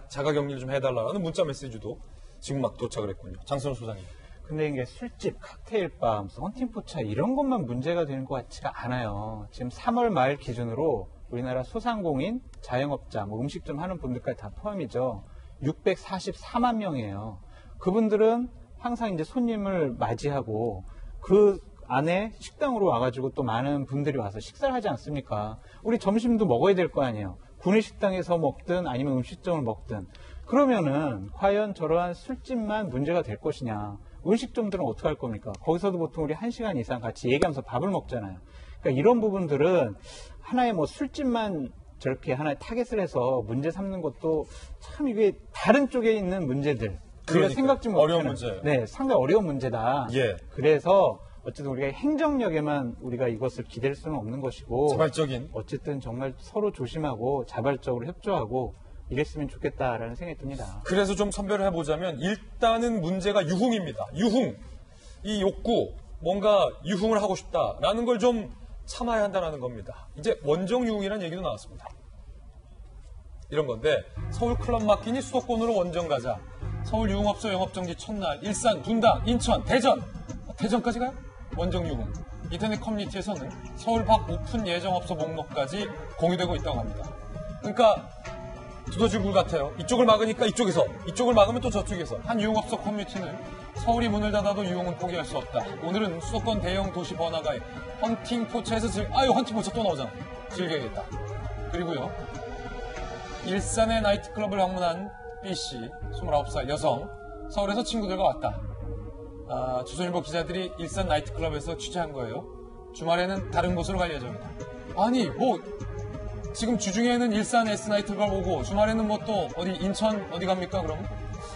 자가격리를 좀 해달라라는 문자 메시지도 지금 막 도착을 했군요. 장선호 소장님. 근데 이게 술집, 칵테일바, 무슨 헌팅포차 이런 것만 문제가 되는 것 같지가 않아요. 지금 3월 말 기준으로 우리나라 소상공인, 자영업자, 음식점 하는 분들까지 다 포함이죠. 644만 명이에요. 그분들은 항상 이제 손님을 맞이하고 그 안에 식당으로 와가지고 또 많은 분들이 와서 식사를 하지 않습니까? 우리 점심도 먹어야 될 거 아니에요. 구내식당에서 먹든 아니면 음식점을 먹든. 그러면은 과연 저러한 술집만 문제가 될 것이냐? 음식점들은 어떻게 할 겁니까? 거기서도 보통 우리 1시간 이상 같이 얘기하면서 밥을 먹잖아요. 그러니까 이런 부분들은 하나의 술집만 저렇게 하나의 타겟을 해서 문제 삼는 것도 참 이게 다른 쪽에 있는 문제들. 우리가 생각지 못하는 어려운 문제. 네, 상당히 어려운 문제다. 그래서 어쨌든 우리가 행정력에만 우리가 이것을 기댈 수는 없는 것이고, 자발적인, 어쨌든 정말 서로 조심하고 자발적으로 협조하고 이랬으면 좋겠다라는 생각이 듭니다. 그래서 좀 선별을 해보자면, 일단은 문제가 유흥입니다. 유흥. 이 욕구, 뭔가 유흥을 하고 싶다라는 걸 좀 참아야 한다는 겁니다. 이제 원정 유흥이라는 얘기도 나왔습니다. 이런 건데, 서울 클럽 맡기니 수도권으로 원정 가자. 서울 유흥업소 영업정지 첫날, 일산, 분당, 인천, 대전까지 가요? 원정 유흥. 인터넷 커뮤니티에서는 서울 밖 오픈 예정업소 목록까지 공유되고 있다고 합니다. 그러니까 두더지 굴 같아요. 이쪽을 막으니까 이쪽에서, 이쪽을 막으면 또 저쪽에서. 한 유흥업소 커뮤니티는 서울이 문을 닫아도 유흥은 포기할 수 없다. 오늘은 수도권 대형 도시 번화가에 헌팅포차에서 헌팅포차 또 나오잖아. 즐겨야겠다. 그리고요, 일산의 나이트클럽을 방문한 B씨, 29살 여성, 서울에서 친구들과 왔다. 조선일보 기자들이 일산 나이트클럽에서 취재한 거예요. 주말에는 다른 곳으로 갈 예정이다. 아니, 지금 주중에는 일산 S나이트클럽 오고, 주말에는 또 인천 어디 갑니까, 그럼?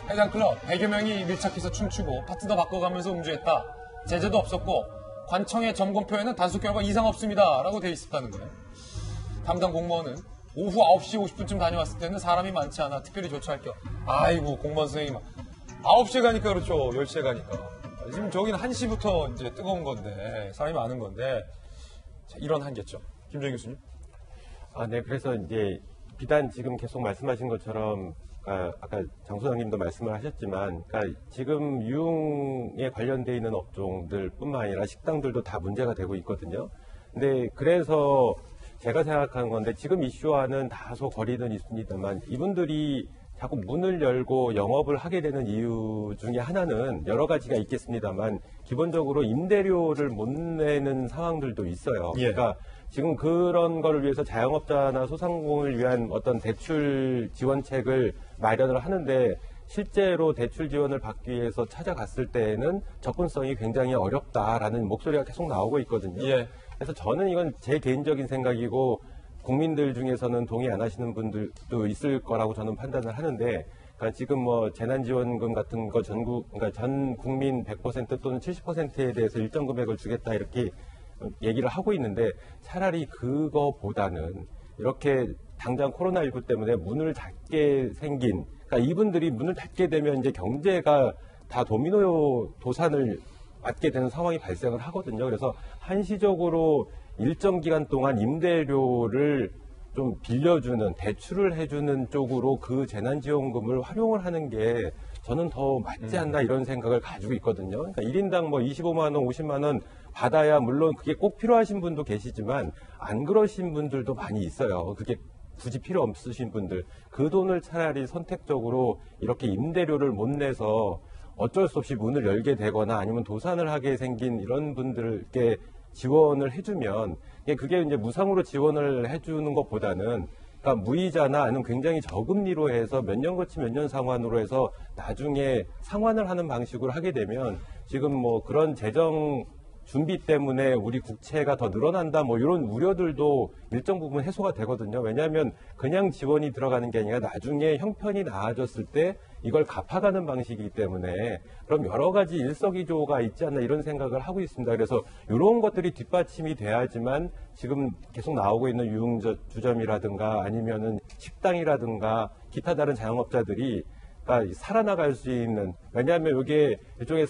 해당 클럽 100여 명이 밀착해서 춤추고, 파트너 바꿔가면서 음주했다. 제재도 없었고, 관청의 점검표에는 단속 결과 이상 없습니다. 라고 돼 있었다는 거예요. 담당 공무원은 오후 9시 50분쯤 다녀왔을 때는 사람이 많지 않아 특별히 조처할 겸. 아이고, 공무원 선생님. 9시에 가니까 그렇죠. 10시에 가니까. 지금 저기는 1시부터 이제 뜨거운 건데, 사람이 많은 건데, 자, 이런 한계점. 김정희 교수님. 네. 그래서 이제 비단 지금 계속 말씀하신 것처럼, 아까 장 소장님도 말씀을 하셨지만, 지금 유흥에 관련되어 있는 업종들뿐만 아니라 식당들도 다 문제가 되고 있거든요. 근데 그래서 제가 생각하는 건데 지금 이슈와는 다소 거리는 있습니다만 이분들이 자꾸 문을 열고 영업을 하게 되는 이유 중에 하나는 여러 가지가 있겠습니다만 기본적으로 임대료를 못 내는 상황들도 있어요. 예. 그러니까 지금 그런 거를 위해서 자영업자나 소상공인을 위한 어떤 대출 지원책을 마련을 하는데 실제로 대출 지원을 받기 위해서 찾아갔을 때에는 접근성이 굉장히 어렵다라는 목소리가 계속 나오고 있거든요. 예. 그래서 저는 이건 제 개인적인 생각이고 국민들 중에서는 동의 안 하시는 분들도 있을 거라고 저는 판단을 하는데, 그러니까 지금 뭐 재난지원금 같은 거 그러니까 전 국민 100% 또는 70%에 대해서 일정 금액을 주겠다 이렇게 얘기를 하고 있는데 차라리 그거보다는 이렇게 당장 코로나19 때문에 문을 닫게 생긴, 그러니까 이분들이 문을 닫게 되면 이제 경제가 다 도미노 도산을 맞게 되는 상황이 발생을 하거든요. 그래서 한시적으로 일정 기간 동안 임대료를 좀 빌려주는, 대출을 해주는 쪽으로 그 재난지원금을 활용을 하는 게 저는 더 맞지 않나 이런 생각을 가지고 있거든요. 그러니까 1인당 뭐 25만 원, 50만 원 받아야 물론 그게 꼭 필요하신 분도 계시지만 안 그러신 분들도 많이 있어요. 그게 굳이 필요 없으신 분들. 그 돈을 차라리 선택적으로 이렇게 임대료를 못 내서 어쩔 수 없이 문을 열게 되거나 아니면 도산을 하게 생긴 이런 분들께 지원을 해주면 그게 이제 무상으로 지원을 해주는 것보다는 그러니까 무이자나 아니면 굉장히 저금리로 해서 몇 년 거치 몇 년 상환으로 해서 나중에 상환을 하는 방식으로 하게 되면 지금 뭐 그런 재정 준비 때문에 우리 국채가 더 늘어난다 뭐 이런 우려들도 일정 부분 해소가 되거든요. 왜냐하면 그냥 지원이 들어가는 게 아니라 나중에 형편이 나아졌을 때 이걸 갚아가는 방식이기 때문에 그럼 여러 가지 일석이조가 있지 않나 이런 생각을 하고 있습니다. 그래서 이런 것들이 뒷받침이 돼야지만 지금 계속 나오고 있는 유흥주점이라든가 아니면은 식당이라든가 기타 다른 자영업자들이 살아나갈 수 있는, 왜냐하면 이게 일종의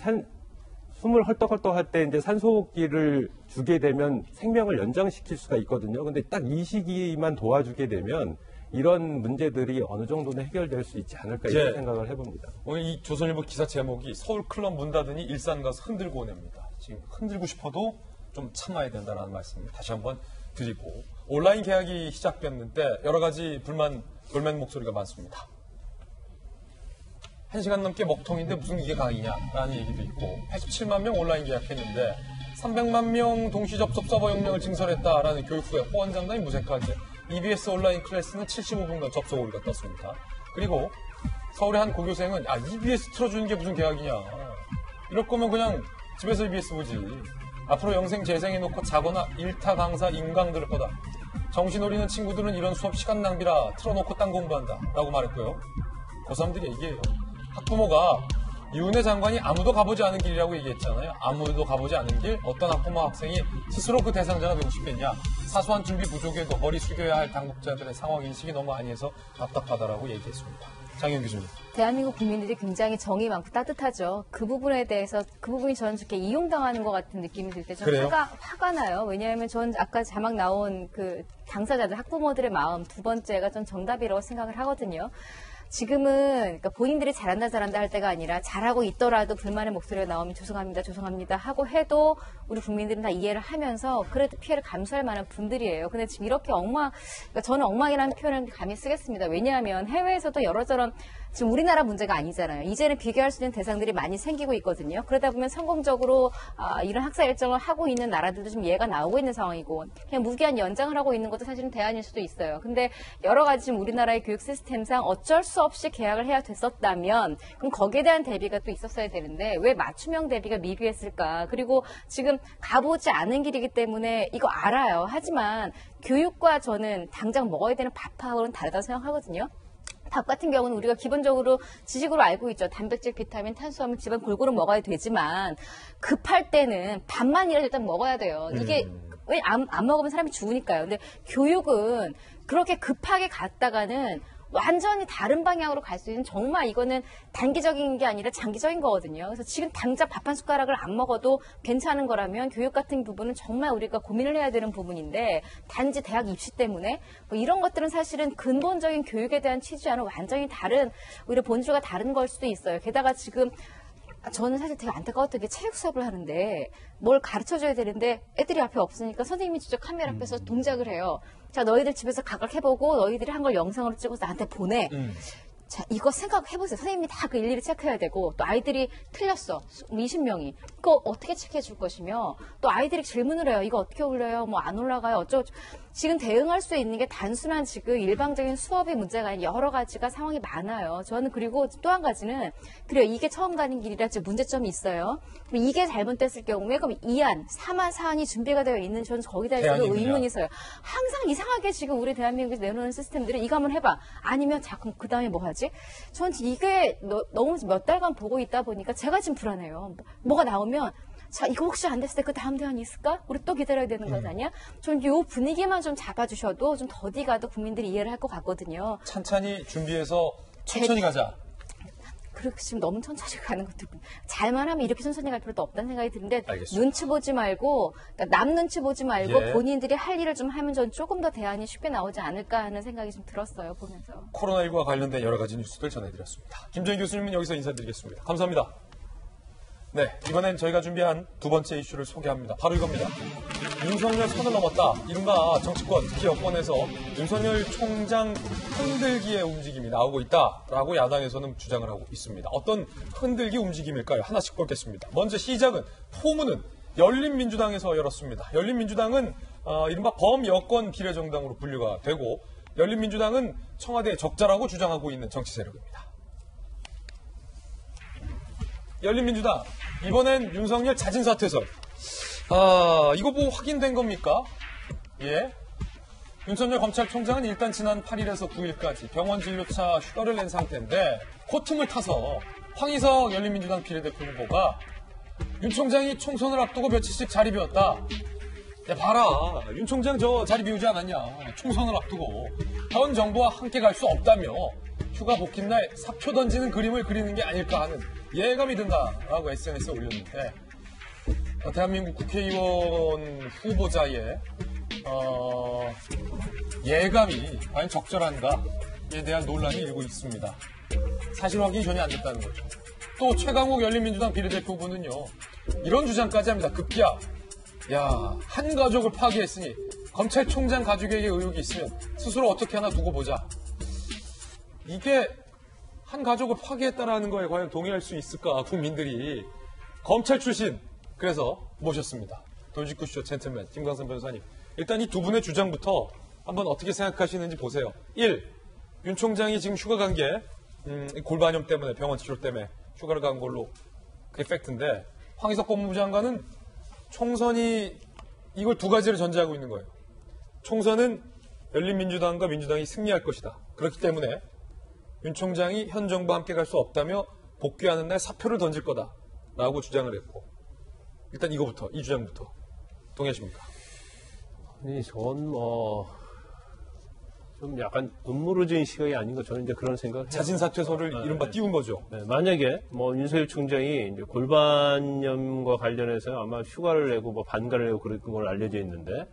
숨을 헐떡헐떡 할 때 이제 산소호흡기를 주게 되면 생명을 연장시킬 수가 있거든요. 근데 딱 이 시기만 도와주게 되면 이런 문제들이 어느 정도는 해결될 수 있지 않을까 이런 생각을 해봅니다. 오늘 이 조선일보 기사 제목이 서울 클럽 문 닫으니 일산 가서 흔들고 오냅니다. 지금 흔들고 싶어도 좀 참아야 된다는 말씀을 다시 한번 드리고, 온라인 계약이 시작됐는데 여러 가지 불만, 돌멘 목소리가 많습니다. 1시간 넘게 먹통인데 무슨 이게 강의냐라는 얘기도 있고, 87만 명 온라인 계약했는데 300만 명 동시 접속 서버 용량을 증설했다라는 교육부의 호언장담이 무색하게 EBS 온라인 클래스는 75분간 접속 오류가 떴습니다. 그리고 서울의 한 고교생은 EBS 틀어주는 게 무슨 계약이냐, 이럴 거면 그냥 집에서 EBS 보지, 앞으로 영생 재생해놓고 자거나 일타 강사 인강 들을 거다, 정신오리는 친구들은 이런 수업 시간 낭비라 틀어놓고 딴 공부한다 라고 말했고요. 고3들이 얘기해요. 학부모가 이은혜 장관이 아무도 가보지 않은 길이라고 얘기했잖아요. 아무도 가보지 않은 길, 어떤 학부모 학생이 스스로 그 대상자가 되고 싶겠냐. 사소한 준비 부족에도 머리 숙여야 할 당국자들의 상황 인식이 너무 아니해서 답답하다라고 얘기했습니다. 장현 교수님. 대한민국 국민들이 굉장히 정이 많고 따뜻하죠. 그 부분에 대해서, 그 부분이 저는 이렇게 이용당하는 것 같은 느낌이 들 때 좀 화가 나요. 왜냐하면 전 아까 자막 나온 그 당사자들, 학부모들의 마음 두 번째가 전 정답이라고 생각을 하거든요. 지금은 그러니까 본인들이 잘한다 할 때가 아니라 잘하고 있더라도 불만의 목소리가 나오면 죄송합니다 하고 해도 우리 국민들은 다 이해를 하면서 그래도 피해를 감수할 만한 분들이에요. 근데 지금 이렇게 그러니까 저는 엉망이라는 표현을 감히 쓰겠습니다. 왜냐하면 해외에서도 여러저런, 지금 우리나라 문제가 아니잖아요. 이제는 비교할 수 있는 대상들이 많이 생기고 있거든요. 그러다 보면 성공적으로 이런 학사 일정을 하고 있는 나라들도 좀 예가 나오고 있는 상황이고, 그냥 무기한 연장을 하고 있는 것도 사실은 대안일 수도 있어요. 근데 여러 가지 지금 우리나라의 교육 시스템상 어쩔 수 없이 계약을 해야 됐었다면 그럼 거기에 대한 대비가 또 있었어야 되는데 왜 맞춤형 대비가 미비했을까. 그리고 지금 가보지 않은 길이기 때문에 이거 알아요. 하지만 교육과 저는 당장 먹어야 되는 밥하고는 다르다고 생각하거든요. 밥 같은 경우는 우리가 기본적으로 지식으로 알고 있죠. 단백질, 비타민, 탄수화물, 지방 골고루 먹어야 되지만 급할 때는 밥만이라도 일단 먹어야 돼요. 이게 왜 안 먹으면 사람이 죽으니까요. 근데 교육은 그렇게 급하게 갔다가는 완전히 다른 방향으로 갈 수 있는, 정말 이거는 단기적인 게 아니라 장기적인 거거든요. 그래서 지금 당장 밥 한 숟가락을 안 먹어도 괜찮은 거라면 교육 같은 부분은 정말 우리가 고민을 해야 되는 부분인데, 단지 대학 입시 때문에 뭐 이런 것들은 사실은 근본적인 교육에 대한 취지와는 완전히 다른, 오히려 본질과 다른 걸 수도 있어요. 게다가 지금 저는 사실 되게 안타까웠던 게 체육 수업을 하는데 뭘 가르쳐줘야 되는데 애들이 앞에 없으니까 선생님이 직접 카메라 앞에서 동작을 해요. 자, 너희들 집에서 각각해보고 너희들이 한 걸 영상으로 찍어서 나한테 보내. 자, 이거 생각해보세요. 선생님이 다 그 일일이 체크해야 되고, 또 아이들이 틀렸어. 20명이. 그거 어떻게 체크해 줄 것이며, 또 아이들이 질문을 해요. 이거 어떻게 올려요? 뭐 안 올라가요? 어쩌고. 지금 대응할 수 있는 게 단순한 지금 일방적인 수업의 문제가 아니라 여러 가지가 상황이 많아요. 저는 그리고 또 한 가지는, 그래요. 이게 처음 가는 길이라 지금 문제점이 있어요. 그럼 이게 잘못됐을 경우에, 그럼 2안, 3안 사안이 준비가 되어 있는 저는 거기다 지금 의문이 있어요. 항상 이상하게 지금 우리 대한민국에서 내놓는 시스템들은 이거 한번 해봐. 아니면 자꾸 그 다음에 뭐 하지? 전 이게 너무 몇 달간 보고 있다 보니까 제가 지금 불안해요. 뭐가 나오면 자, 이거 혹시 안 됐을 때 그 다음 대안이 있을까? 우리 또 기다려야 되는 것 아니야? 전 이 분위기만 좀 잡아주셔도 좀 더디 가도 국민들이 이해를 할 것 같거든요. 찬찬히 준비해서 천천히 가자. 그렇게 지금 너무 천천히 가는 것도 잘만 하면 이렇게 천천히 갈 필요도 없다는 생각이 드는데 알겠습니다. 눈치 보지 말고 그러니까 남 눈치 보지 말고 예. 본인들이 할 일을 좀 하면 전 조금 더 대안이 쉽게 나오지 않을까 하는 생각이 좀 들었어요. 보면서. 코로나19와 관련된 여러 가지 뉴스들 전해드렸습니다. 김정희 교수님은 여기서 인사드리겠습니다. 감사합니다. 네, 이번엔 저희가 준비한 두 번째 이슈를 소개합니다. 바로 이겁니다. 윤석열 선을 넘었다. 이른바 정치권, 특히 여권에서 윤석열 총장 흔들기의 움직임이 나오고 있다라고 야당에서는 주장을 하고 있습니다. 어떤 흔들기 움직임일까요? 하나씩 보겠습니다. 먼저 시작은 포문은 열린민주당에서 열었습니다. 열린민주당은 이른바 범여권 비례정당으로 분류가 되고 열린민주당은 청와대의 적자라고 주장하고 있는 정치 세력입니다. 열린민주당 이번엔 윤석열 자진사퇴설. 이거 뭐 확인된 겁니까? 예. 윤석열 검찰총장은 일단 지난 8일에서 9일까지 병원 진료차 휴가를 낸 상태인데 그 틈을 타서 황희석 열린민주당 비례대표 후보가 윤 총장이 총선을 앞두고 며칠씩 자리 비웠다. 야 봐라, 윤 총장 저 자리 비우지 않았냐. 총선을 앞두고 현 정부와 함께 갈 수 없다며 휴가 복귀 날 사표 던지는 그림을 그리는 게 아닐까 하는 예감이 든다라고 SNS에 올렸는데 대한민국 국회의원 후보자의 예감이 과연 적절한가에 대한 논란이 일고 있습니다. 사실 확인이 전혀 안 됐다는 거죠. 또 최강욱 열린민주당 비례대표 후보는요, 이런 주장까지 합니다. 급기야, 야, 한 가족을 파괴했으니 검찰총장 가족에게 의혹이 있으면 스스로 어떻게 하나 두고 보자. 이게 한 가족을 파괴했다라는 거에 과연 동의할 수 있을까, 국민들이. 검찰 출신, 그래서 모셨습니다. 돌직구쇼 젠틀맨 김광선 변호사님. 일단 이 두 분의 주장부터 한번 어떻게 생각하시는지 보세요. 1. 윤 총장이 지금 휴가 간 게 골반염 때문에, 병원 치료 때문에 휴가를 간 걸로 그게 팩트인데, 황희석 법무부 장관은 총선이 이걸 두 가지를 전제하고 있는 거예요. 총선은 열린민주당과 민주당이 승리할 것이다. 그렇기 때문에 윤 총장이 현 정부와 함께 갈 수 없다며 복귀하는 날 사표를 던질 거다라고 주장을 했고, 일단 이거부터, 이 주장부터 동의하십니까? 아니, 전 좀 약간 음모론적인 시각이 아닌가, 저는 이제 그런 생각을 해요. 자진사퇴서를 이른바 띄운 거죠. 네, 만약에 윤석열 총장이 이제 골반염과 관련해서 아마 휴가를 내고 반가를 내고 그런 걸 알려져 있는데,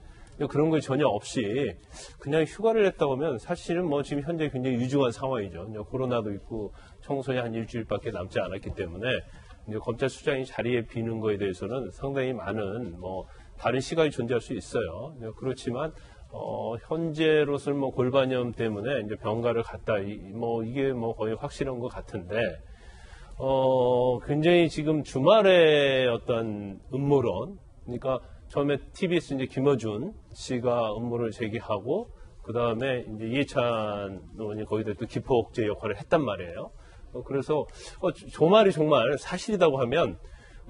그런 거 전혀 없이 그냥 휴가를 냈다고 하면 사실은 지금 현재 굉장히 유중한 상황이죠. 코로나도 있고 총선이 한 일주일밖에 남지 않았기 때문에 이제 검찰 수장이 자리에 비는 거에 대해서는 상당히 많은 다른 시각이 존재할 수 있어요. 그렇지만 현재로서는 골반염 때문에 이제 병가를 갔다, 이게 거의 확실한 것 같은데, 굉장히 지금 주말에 어떤 음모론, 그러니까 처음에 TBS 이제 김어준 씨가 음모를 제기하고, 그 다음에 이제 이해찬 의원이 거기다 또 기폭제 역할을 했단 말이에요. 그래서 저 말이 정말 사실이라고 하면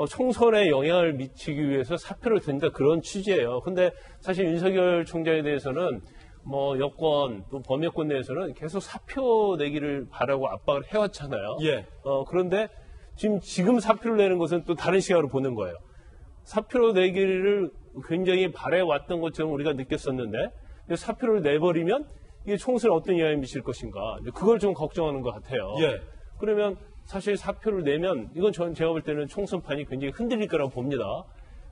총선에 영향을 미치기 위해서 사표를 던진다, 그런 취지예요. 근데 사실 윤석열 총장에 대해서는 여권 또 범여권 내에서는 계속 사표 내기를 바라고 압박을 해왔잖아요. 예. 그런데 지금 사표를 내는 것은 또 다른 시각으로 보는 거예요. 사표 내기를 굉장히 바래왔던 것처럼 우리가 느꼈었는데, 사표를 내버리면 이게 총선에 어떤 영향을 미칠 것인가, 그걸 좀 걱정하는 것 같아요. 예. 그러면 사실 사표를 내면 이건 제가 볼 때는 총선판이 굉장히 흔들릴 거라고 봅니다.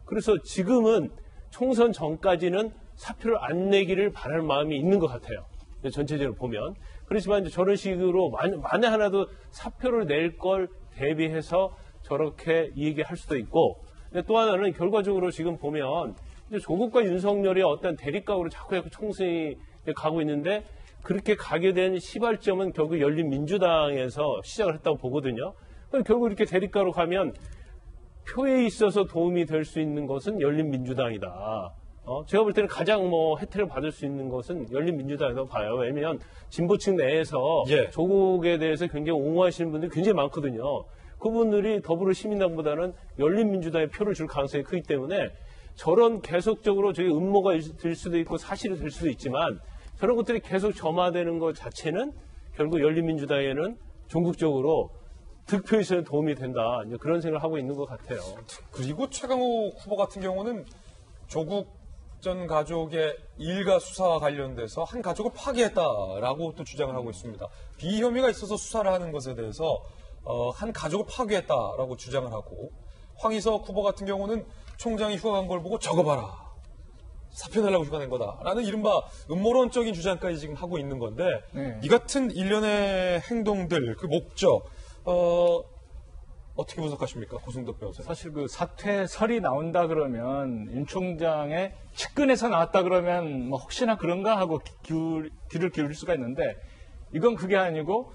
그래서 지금은 총선 전까지는 사표를 안 내기를 바랄 마음이 있는 것 같아요. 전체적으로 보면. 그렇지만 이제 저런 식으로 만에 하나도 사표를 낼 걸 대비해서 저렇게 얘기할 수도 있고, 근데 또 하나는 결과적으로 지금 보면 이제 조국과 윤석열이 어떤 대립각으로 자꾸 총선이 가고 있는데, 그렇게 가게 된 시발점은 결국 열린민주당에서 시작을 했다고 보거든요. 그럼 결국 이렇게 대립각으로 가면 표에 있어서 도움이 될 수 있는 것은 열린민주당이다. 제가 볼 때는 가장 혜택을 받을 수 있는 것은 열린민주당이라고 봐요. 왜냐면 진보층 내에서 예. 조국에 대해서 굉장히 옹호하시는 분들이 굉장히 많거든요. 그분들이 더불어시민당보다는 열린민주당에 표를 줄 가능성이 크기 때문에 저런 계속적으로 저희 음모가 될 수도 있고 사실이 될 수도 있지만 저런 것들이 계속 점화되는 것 자체는 결국 열린민주당에는 전국적으로 득표에서는 도움이 된다. 이제 그런 생각을 하고 있는 것 같아요. 그리고 최강욱 후보 같은 경우는 조국 전 가족의 일가 수사와 관련돼서 한 가족을 파괴했다라고 또 주장을 하고 있습니다. 비혐의가 있어서 수사를 하는 것에 대해서 한 가족을 파괴했다라고 주장을 하고, 황희석 후보 같은 경우는 총장이 휴가 간 걸 보고 적어봐라. 사표 내려고 휴가 낸 거다라는 이른바 음모론적인 주장까지 지금 하고 있는 건데, 네. 이 같은 일련의 행동들, 그 목적, 어떻게 분석하십니까? 고승덕 변호사님. 사실 그 사퇴설이 나온다 그러면 윤 총장의 측근에서 나왔다 그러면 뭐 혹시나 그런가 하고 귀를 기울일 수가 있는데, 이건 그게 아니고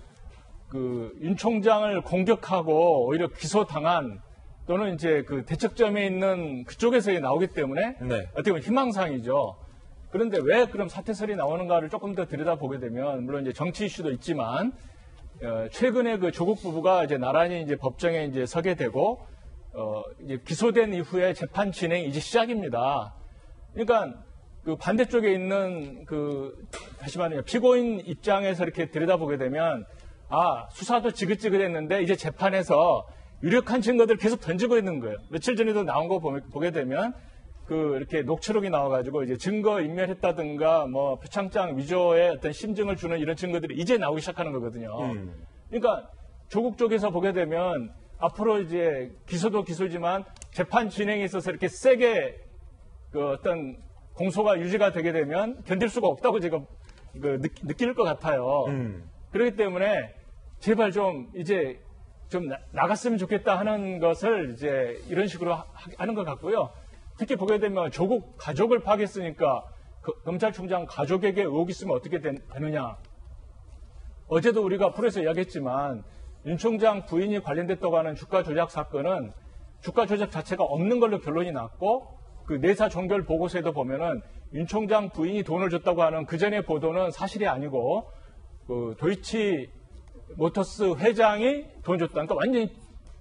그 윤 총장을 공격하고 오히려 기소당한 또는 이제 그 대척점에 있는 그쪽에서 나오기 때문에 네. 어떻게 보면 희망사항이죠. 그런데 왜 그럼 사퇴설이 나오는가를 조금 더 들여다보게 되면, 물론 이제 정치 이슈도 있지만 최근에 그 조국 부부가 이제 나란히 이제 법정에 이제 서게 되고 이제 기소된 이후에 재판 진행이 이제 시작입니다. 그러니까 그 반대쪽에 있는 다시 말하면 피고인 입장에서 이렇게 들여다보게 되면, 수사도 지긋지긋했는데 이제 재판에서 유력한 증거들을 계속 던지고 있는 거예요. 며칠 전에도 나온 거 보게 되면 이렇게 녹취록이 나와가지고 이제 증거 인멸했다든가 뭐 표창장 위조의 어떤 심증을 주는 이런 증거들이 이제 나오기 시작하는 거거든요. 그러니까 조국 쪽에서 보게 되면 앞으로 이제 기소도 기소지만 재판 진행에 있어서 이렇게 세게 어떤 공소가 유지가 되게 되면 견딜 수가 없다고 제가 느낄 것 같아요. 그렇기 때문에 제발 좀 이제 좀 나갔으면 좋겠다 하는 것을 이제 이런 식으로 하는 것 같고요. 특히 보게 되면 조국 가족을 파괴했으니까 검찰총장 가족에게 의혹이 있으면 어떻게 되느냐. 어제도 우리가 프로에서 이야기했지만 윤 총장 부인이 관련됐다고 하는 주가 조작 사건은 주가 조작 자체가 없는 걸로 결론이 났고, 그 내사 종결 보고서에도 보면은 윤 총장 부인이 돈을 줬다고 하는 그 전의 보도는 사실이 아니고 그 도이치 모터스 회장이 돈 줬다. 그러니까 완전히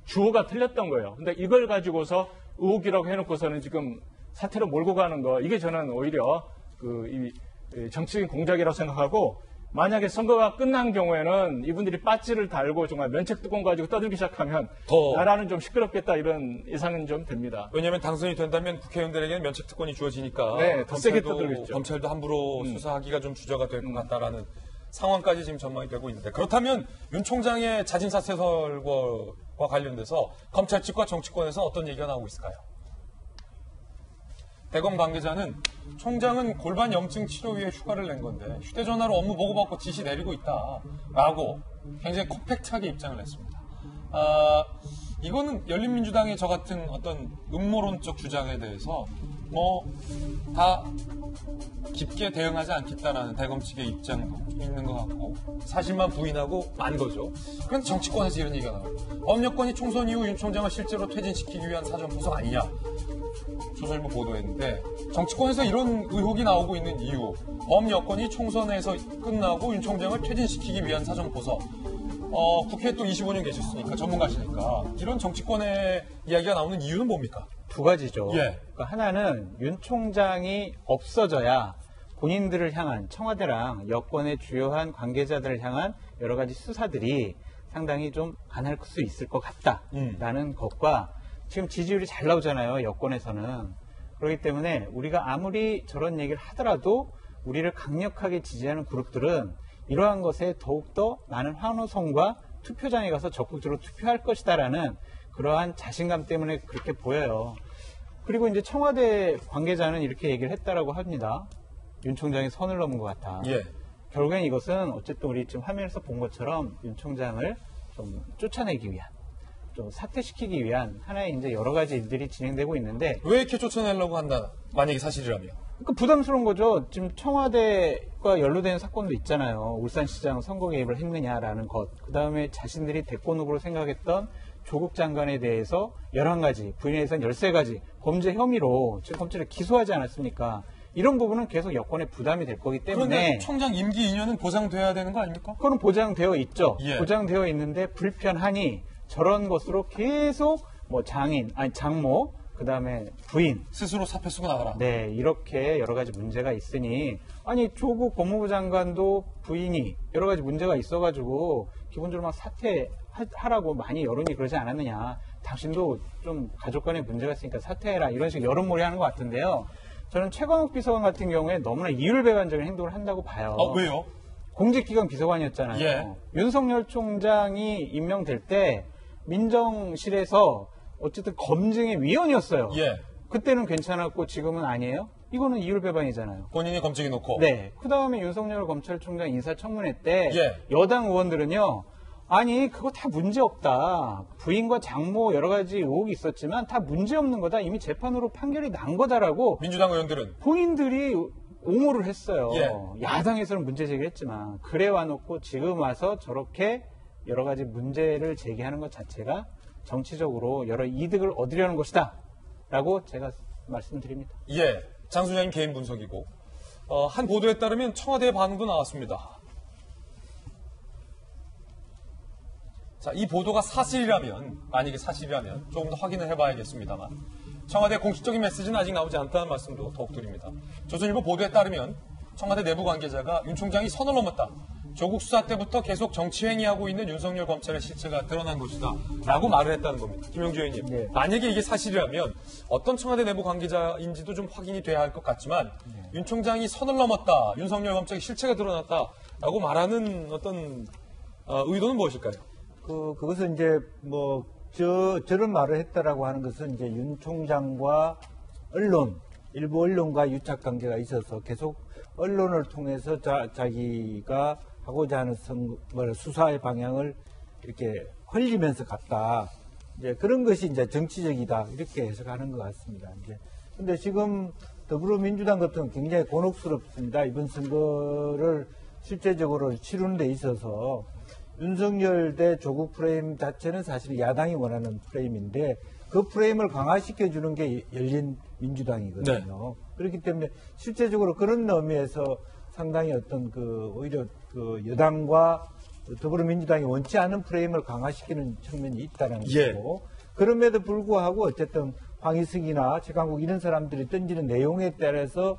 주어가 틀렸던 거예요. 근데 이걸 가지고서 의혹이라고 해놓고서는 지금 사태로 몰고 가는 거, 이게 저는 오히려 이 정치적인 공작이라고 생각하고, 만약에 선거가 끝난 경우에는 이분들이 빠찌를 달고 정말 면책특권 가지고 떠들기 시작하면 나라는 좀 시끄럽겠다, 이런 예상은 좀 됩니다. 왜냐하면 당선이 된다면 국회의원들에게는 면책특권이 주어지니까 네, 더 세게 떠들겠죠. 검찰도 함부로 수사하기가 좀 주저가 될 것 같다라는 상황까지 지금 전망이 되고 있는데, 그렇다면 윤 총장의 자진사퇴설과 관련돼서 검찰 측과 정치권에서 어떤 얘기가 나오고 있을까요? 대검 관계자는 총장은 골반 염증 치료 위해 휴가를 낸 건데 휴대전화로 업무 보고받고 지시 내리고 있다라고 굉장히 컴팩트하게 입장을 냈습니다. 이거는 열린민주당의 저 같은 어떤 음모론적 주장에 대해서 다 깊게 대응하지 않겠다라는 대검 측의 입장도 있는 것 같고, 사실만 부인하고 만 거죠. 그런데 정치권에서 이런 얘기가 나와요. 법여권이 총선 이후 윤 총장을 실제로 퇴진시키기 위한 사전 구성 아니냐. 조선일보 보도했는데, 정치권에서 이런 의혹이 나오고 있는 이유, 범여권이 총선에서 끝나고 윤 총장을 퇴진시키기 위한 사전 보석. 국회에 또 25년 계셨으니까, 전문가시니까, 이런 정치권의 이야기가 나오는 이유는 뭡니까? 두 가지죠. 예. 그러니까 하나는 윤 총장이 없어져야 본인들을 향한, 청와대랑 여권의 주요한 관계자들을 향한 여러 가지 수사들이 상당히 좀 안 할 수 있을 것 같다라는 것과, 지금 지지율이 잘 나오잖아요, 여권에서는. 그렇기 때문에 우리가 아무리 저런 얘기를 하더라도 우리를 강력하게 지지하는 그룹들은 이러한 것에 더욱더 많은 환호성과 투표장에 가서 적극적으로 투표할 것이다라는 그러한 자신감 때문에 그렇게 보여요. 그리고 이제 청와대 관계자는 이렇게 얘기를 했다라고 합니다. 윤 총장이 선을 넘은 것 같다. 예. 결국엔 이것은 어쨌든 우리 지금 화면에서 본 것처럼 윤 총장을 좀 쫓아내기 위한, 좀 사퇴시키기 위한 하나의 이제 여러 가지 일들이 진행되고 있는데 왜 이렇게 쫓아내려고 한다? 만약에 사실이라면. 그 부담스러운 거죠. 지금 청와대가 연루되는 사건도 있잖아요. 울산시장 선거 개입을 했느냐라는 것. 그 다음에 자신들이 대권 후보로 생각했던 조국 장관에 대해서 11가지, 부인에 대해서는 13가지 범죄 혐의로 지금 검찰에 기소하지 않았습니까? 이런 부분은 계속 여권의 부담이 될 거기 때문에. 그런데 총장 임기 2년은 보장돼야 되는 거 아닙니까? 그거는 보장되어 있죠. 예. 보장되어 있는데 불편하니 저런 것으로 계속 뭐 장모, 그 다음에 부인. 스스로 사표 쓰고 나가라. 네, 이렇게 여러 가지 문제가 있으니, 아니, 조국 법무부 장관도 부인이 여러 가지 문제가 있어가지고, 기본적으로 막 사퇴하라고 많이 여론이 그러지 않았느냐. 당신도 좀 가족 간에 문제가 있으니까 사퇴해라. 이런 식으로 여론몰이 하는 것 같은데요. 저는 최광욱 비서관 같은 경우에 너무나 이율배반적인 행동을 한다고 봐요. 왜요? 공직기관 비서관이었잖아요. 예. 윤석열 총장이 임명될 때 민정실에서 어쨌든 검증의 위원이었어요. 예. 그때는 괜찮았고 지금은 아니에요? 이거는 이율배반이잖아요. 본인이 검증해 놓고. 네. 그 다음에 윤석열 검찰총장 인사청문회 때 예. 여당 의원들은요. 아니 그거 다 문제없다. 부인과 장모 여러 가지 의혹이 있었지만 다 문제없는 거다. 이미 재판으로 판결이 난 거다라고 민주당 의원들은. 본인들이 옹호를 했어요. 예. 야당에서는 문제 제기했지만 그래 와놓고 지금 와서 저렇게 여러 가지 문제를 제기하는 것 자체가 정치적으로 여러 이득을 얻으려는 것이다 라고 제가 말씀드립니다. 예. 장 소장님 개인 분석이고. 한 보도에 따르면 청와대의 반응도 나왔습니다. 자, 이 보도가 사실이라면, 만약에 사실이라면 조금 더 확인을 해봐야겠습니다만, 청와대 공식적인 메시지는 아직 나오지 않다는 말씀도 더욱 드립니다. 조선일보 보도에 따르면 청와대 내부 관계자가 윤 총장이 선을 넘었다. 조국 수사 때부터 계속 정치행위하고 있는 윤석열 검찰의 실체가 드러난 것이다. 라고 말을 했다는 겁니다. 김영주 의원님. 네. 만약에 이게 사실이라면 어떤 청와대 내부 관계자인지도 좀 확인이 돼야 할 것 같지만 윤 총장이 선을 넘었다. 윤석열 검찰의 실체가 드러났다. 라고 말하는 어떤 의도는 무엇일까요? 그것은 이제 저런 말을 했다라고 하는 것은 이제 윤 총장과 일부 언론과 유착 관계가 있어서 계속 언론을 통해서 자기가 하고자 하는 수사의 방향을 이렇게 흘리면서 갔다. 이제 그런 것이 이제 정치적이다. 이렇게 해석하는 것 같습니다. 이제. 근데 지금 더불어민주당 같은 경우는 굉장히 곤혹스럽습니다. 이번 선거를 실제적으로 치르는 데 있어서 윤석열 대 조국 프레임 자체는 사실 야당이 원하는 프레임인데 그 프레임을 강화시켜주는 게 열린 민주당이거든요. 네. 그렇기 때문에 실제적으로 그런 의미에서 상당히 어떤 오히려 여당과 더불어민주당이 원치 않은 프레임을 강화시키는 측면이 있다는 거고 그럼에도 불구하고 어쨌든 황희석이나 최강욱 이런 사람들이 던지는 내용에 따라서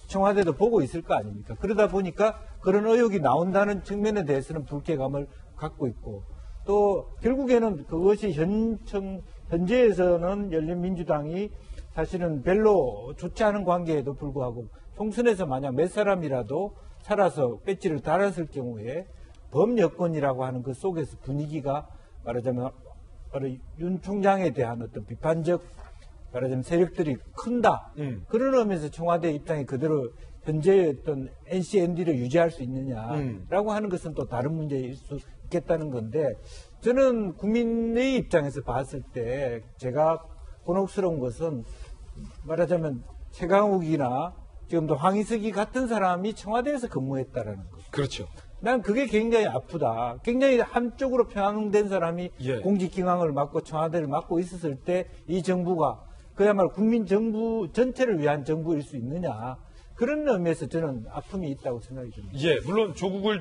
청와대도 보고 있을 거 아닙니까? 그러다 보니까 그런 의혹이 나온다는 측면에 대해서는 불쾌감을 갖고 있고 또 결국에는 그것이 현재에서는 열린민주당이 사실은 별로 좋지 않은 관계에도 불구하고 총선에서 만약 몇 사람이라도 살아서 배지를 달았을 경우에 범여권이라고 하는 그 속에서 분위기가 말하자면 바로 윤 총장에 대한 어떤 비판적 말하자면 세력들이 큰다. 그런 의미에서 청와대 입장이 그대로 현재의 어떤 NCND를 유지할 수 있느냐라고 하는 것은 또 다른 문제일 수 있겠다는 건데 저는 국민의 입장에서 봤을 때 제가 곤혹스러운 것은 말하자면 최강욱이나 지금도 황희석이 같은 사람이 청와대에서 근무했다라는 것. 그렇죠. 난 그게 굉장히 아프다. 굉장히 한쪽으로 편향된 사람이 공직기강을 맡고 청와대를 맡고 있었을 때 이 정부가 그야말로 국민 정부 전체를 위한 정부일 수 있느냐. 그런 의미에서 저는 아픔이 있다고 생각이 듭니다. 예, 물론 조국을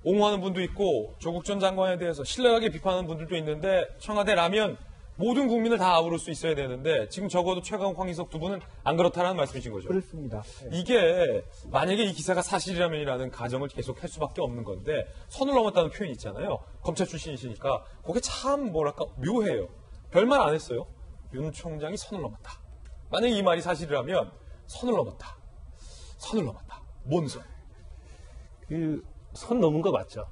옹호하는 분도 있고 조국 전 장관에 대해서 신랄하게 비판하는 분들도 있는데 청와대라면 모든 국민을 다 아우를 수 있어야 되는데 지금 적어도 최강욱, 황희석 두 분은 안 그렇다는 말씀이신 거죠. 그렇습니다. 이게 만약에 이 기사가 사실이라면이라는 가정을 계속 할 수밖에 없는 건데 선을 넘었다는 표현이 있잖아요. 검찰 출신이시니까 그게 참 뭐랄까 묘해요. 별말 안 했어요. 윤 총장이 선을 넘었다. 만약에 이 말이 사실이라면 선을 넘었다. 선을 넘었다. 뭔 선? 선 넘은 거 맞죠?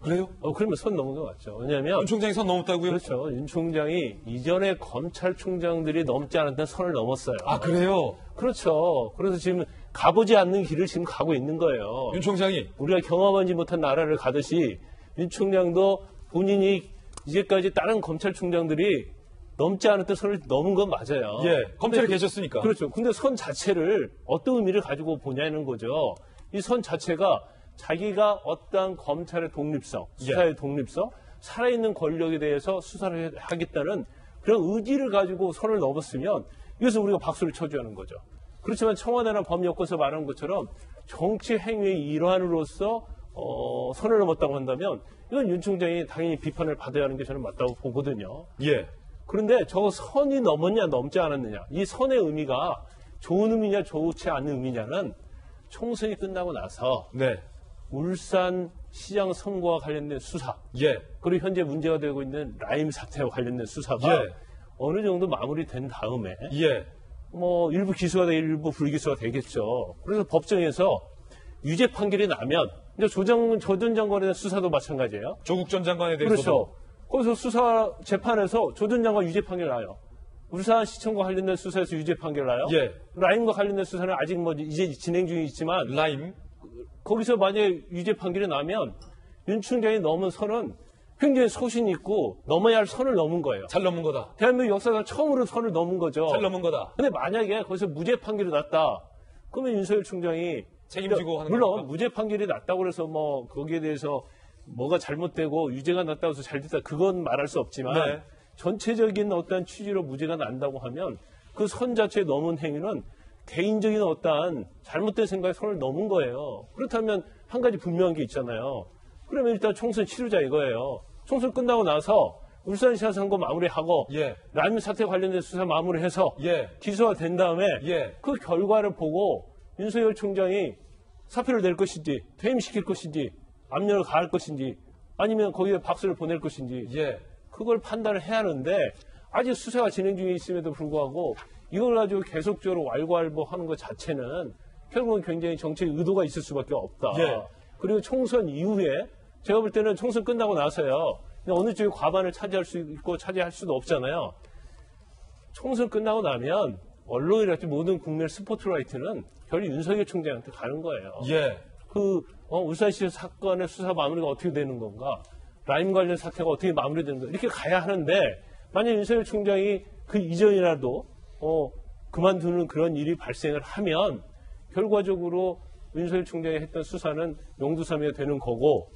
그래요? 그러면 선 넘은 거 맞죠. 왜냐하면 윤 총장이 선 넘었다고요? 그렇죠. 윤 총장이 이전에 검찰총장들이 넘지 않았던 선을 넘었어요. 아, 그래요? 그렇죠. 그래서 지금 가보지 않는 길을 지금 가고 있는 거예요. 윤 총장이 우리가 경험하지 못한 나라를 가듯이 윤 총장도 본인이 이제까지 다른 검찰총장들이 넘지 않았던 선을 넘은 건 맞아요. 예, 검찰에 근데 계셨으니까. 그렇죠. 근데 선 자체를 어떤 의미를 가지고 보냐는 거죠. 이 선 자체가 자기가 어떠한 검찰의 독립성, 수사의 독립성, 살아있는 권력에 대해서 수사를 하겠다는 그런 의지를 가지고 선을 넘었으면 이것을 우리가 박수를 쳐줘야 하는 거죠. 그렇지만 청와대나 법여권에서 말하는 것처럼 정치 행위의 일환으로서 선을 넘었다고 한다면 이건 윤 총장이 당연히 비판을 받아야 하는 게 저는 맞다고 보거든요. 예. 그런데 저 선이 넘었냐 넘지 않았느냐 이 선의 의미가 좋은 의미냐 좋지 않은 의미냐는 총선이 끝나고 나서 네. 울산 시장 선거와 관련된 수사 예. 그리고 현재 문제가 되고 있는 라임 사태와 관련된 수사가 예. 어느 정도 마무리된 다음에 예. 뭐 일부 기소가 되고 일부 불기소가 되겠죠. 그래서 법정에서 유죄 판결이 나면 이제 조 전 장관에 대한 수사도 마찬가지예요. 조국 전 장관에 대해서도. 그렇죠. 거기서 수사 재판에서 조 전 장관 유죄 판결 나요. 울산시청과 관련된 수사에서 유죄 판결 나요. 예. 라임과 관련된 수사는 아직 뭐 이제 진행 중에 있지만 라임. 거기서 만약에 유죄 판결이 나면 윤 총장이 넘은 선은 굉장히 소신 있고 넘어야 할 선을 넘은 거예요. 잘 넘은 거다. 대한민국 역사상 처음으로 선을 넘은 거죠. 잘 넘은 거다. 근데 만약에 거기서 무죄 판결이 났다. 그러면 윤석열 총장이 책임지고 하는 물론 겁니까? 무죄 판결이 났다고 해서 뭐 거기에 대해서 뭐가 잘못되고 유죄가 났다고 해서 잘됐다. 그건 말할 수 없지만 네. 전체적인 어떠한 취지로 무죄가 난다고 하면 그 선 자체에 넘은 행위는 개인적인 어떠한 잘못된 생각에 선을 넘은 거예요. 그렇다면 한 가지 분명한 게 있잖아요. 그러면 일단 총선 치르자 이거예요. 총선 끝나고 나서 울산시장 선거 마무리하고 예. 라임 사태 관련된 수사 마무리해서 예. 기소가 된 다음에 예. 그 결과를 보고 윤석열 총장이 사표를 낼 것인지 퇴임시킬 것인지 압력을 가할 것인지 아니면 거기에 박수를 보낼 것인지 예. 그걸 판단을 해야 하는데 아직 수사가 진행 중에 있음에도 불구하고 이걸 가지고 계속적으로 왈가왈부하는 것 자체는 결국은 굉장히 정치의 의도가 있을 수밖에 없다. 예. 그리고 총선 이후에 제가 볼 때는 총선 끝나고 나서요. 어느 쪽이 과반을 차지할 수 있고 차지할 수도 없잖아요. 총선 끝나고 나면 언론이랄지 모든 국내 스포트라이트는 결국 윤석열 총장한테 가는 거예요. 예. 울산시 사건의 수사 마무리가 어떻게 되는 건가? 라임 관련 사태가 어떻게 마무리되는 건가? 이렇게 가야 하는데 만약 윤석열 총장이 그 이전이라도 그만두는 그런 일이 발생을 하면 결과적으로 윤석열 총장이 했던 수사는 용두사미가 되는 거고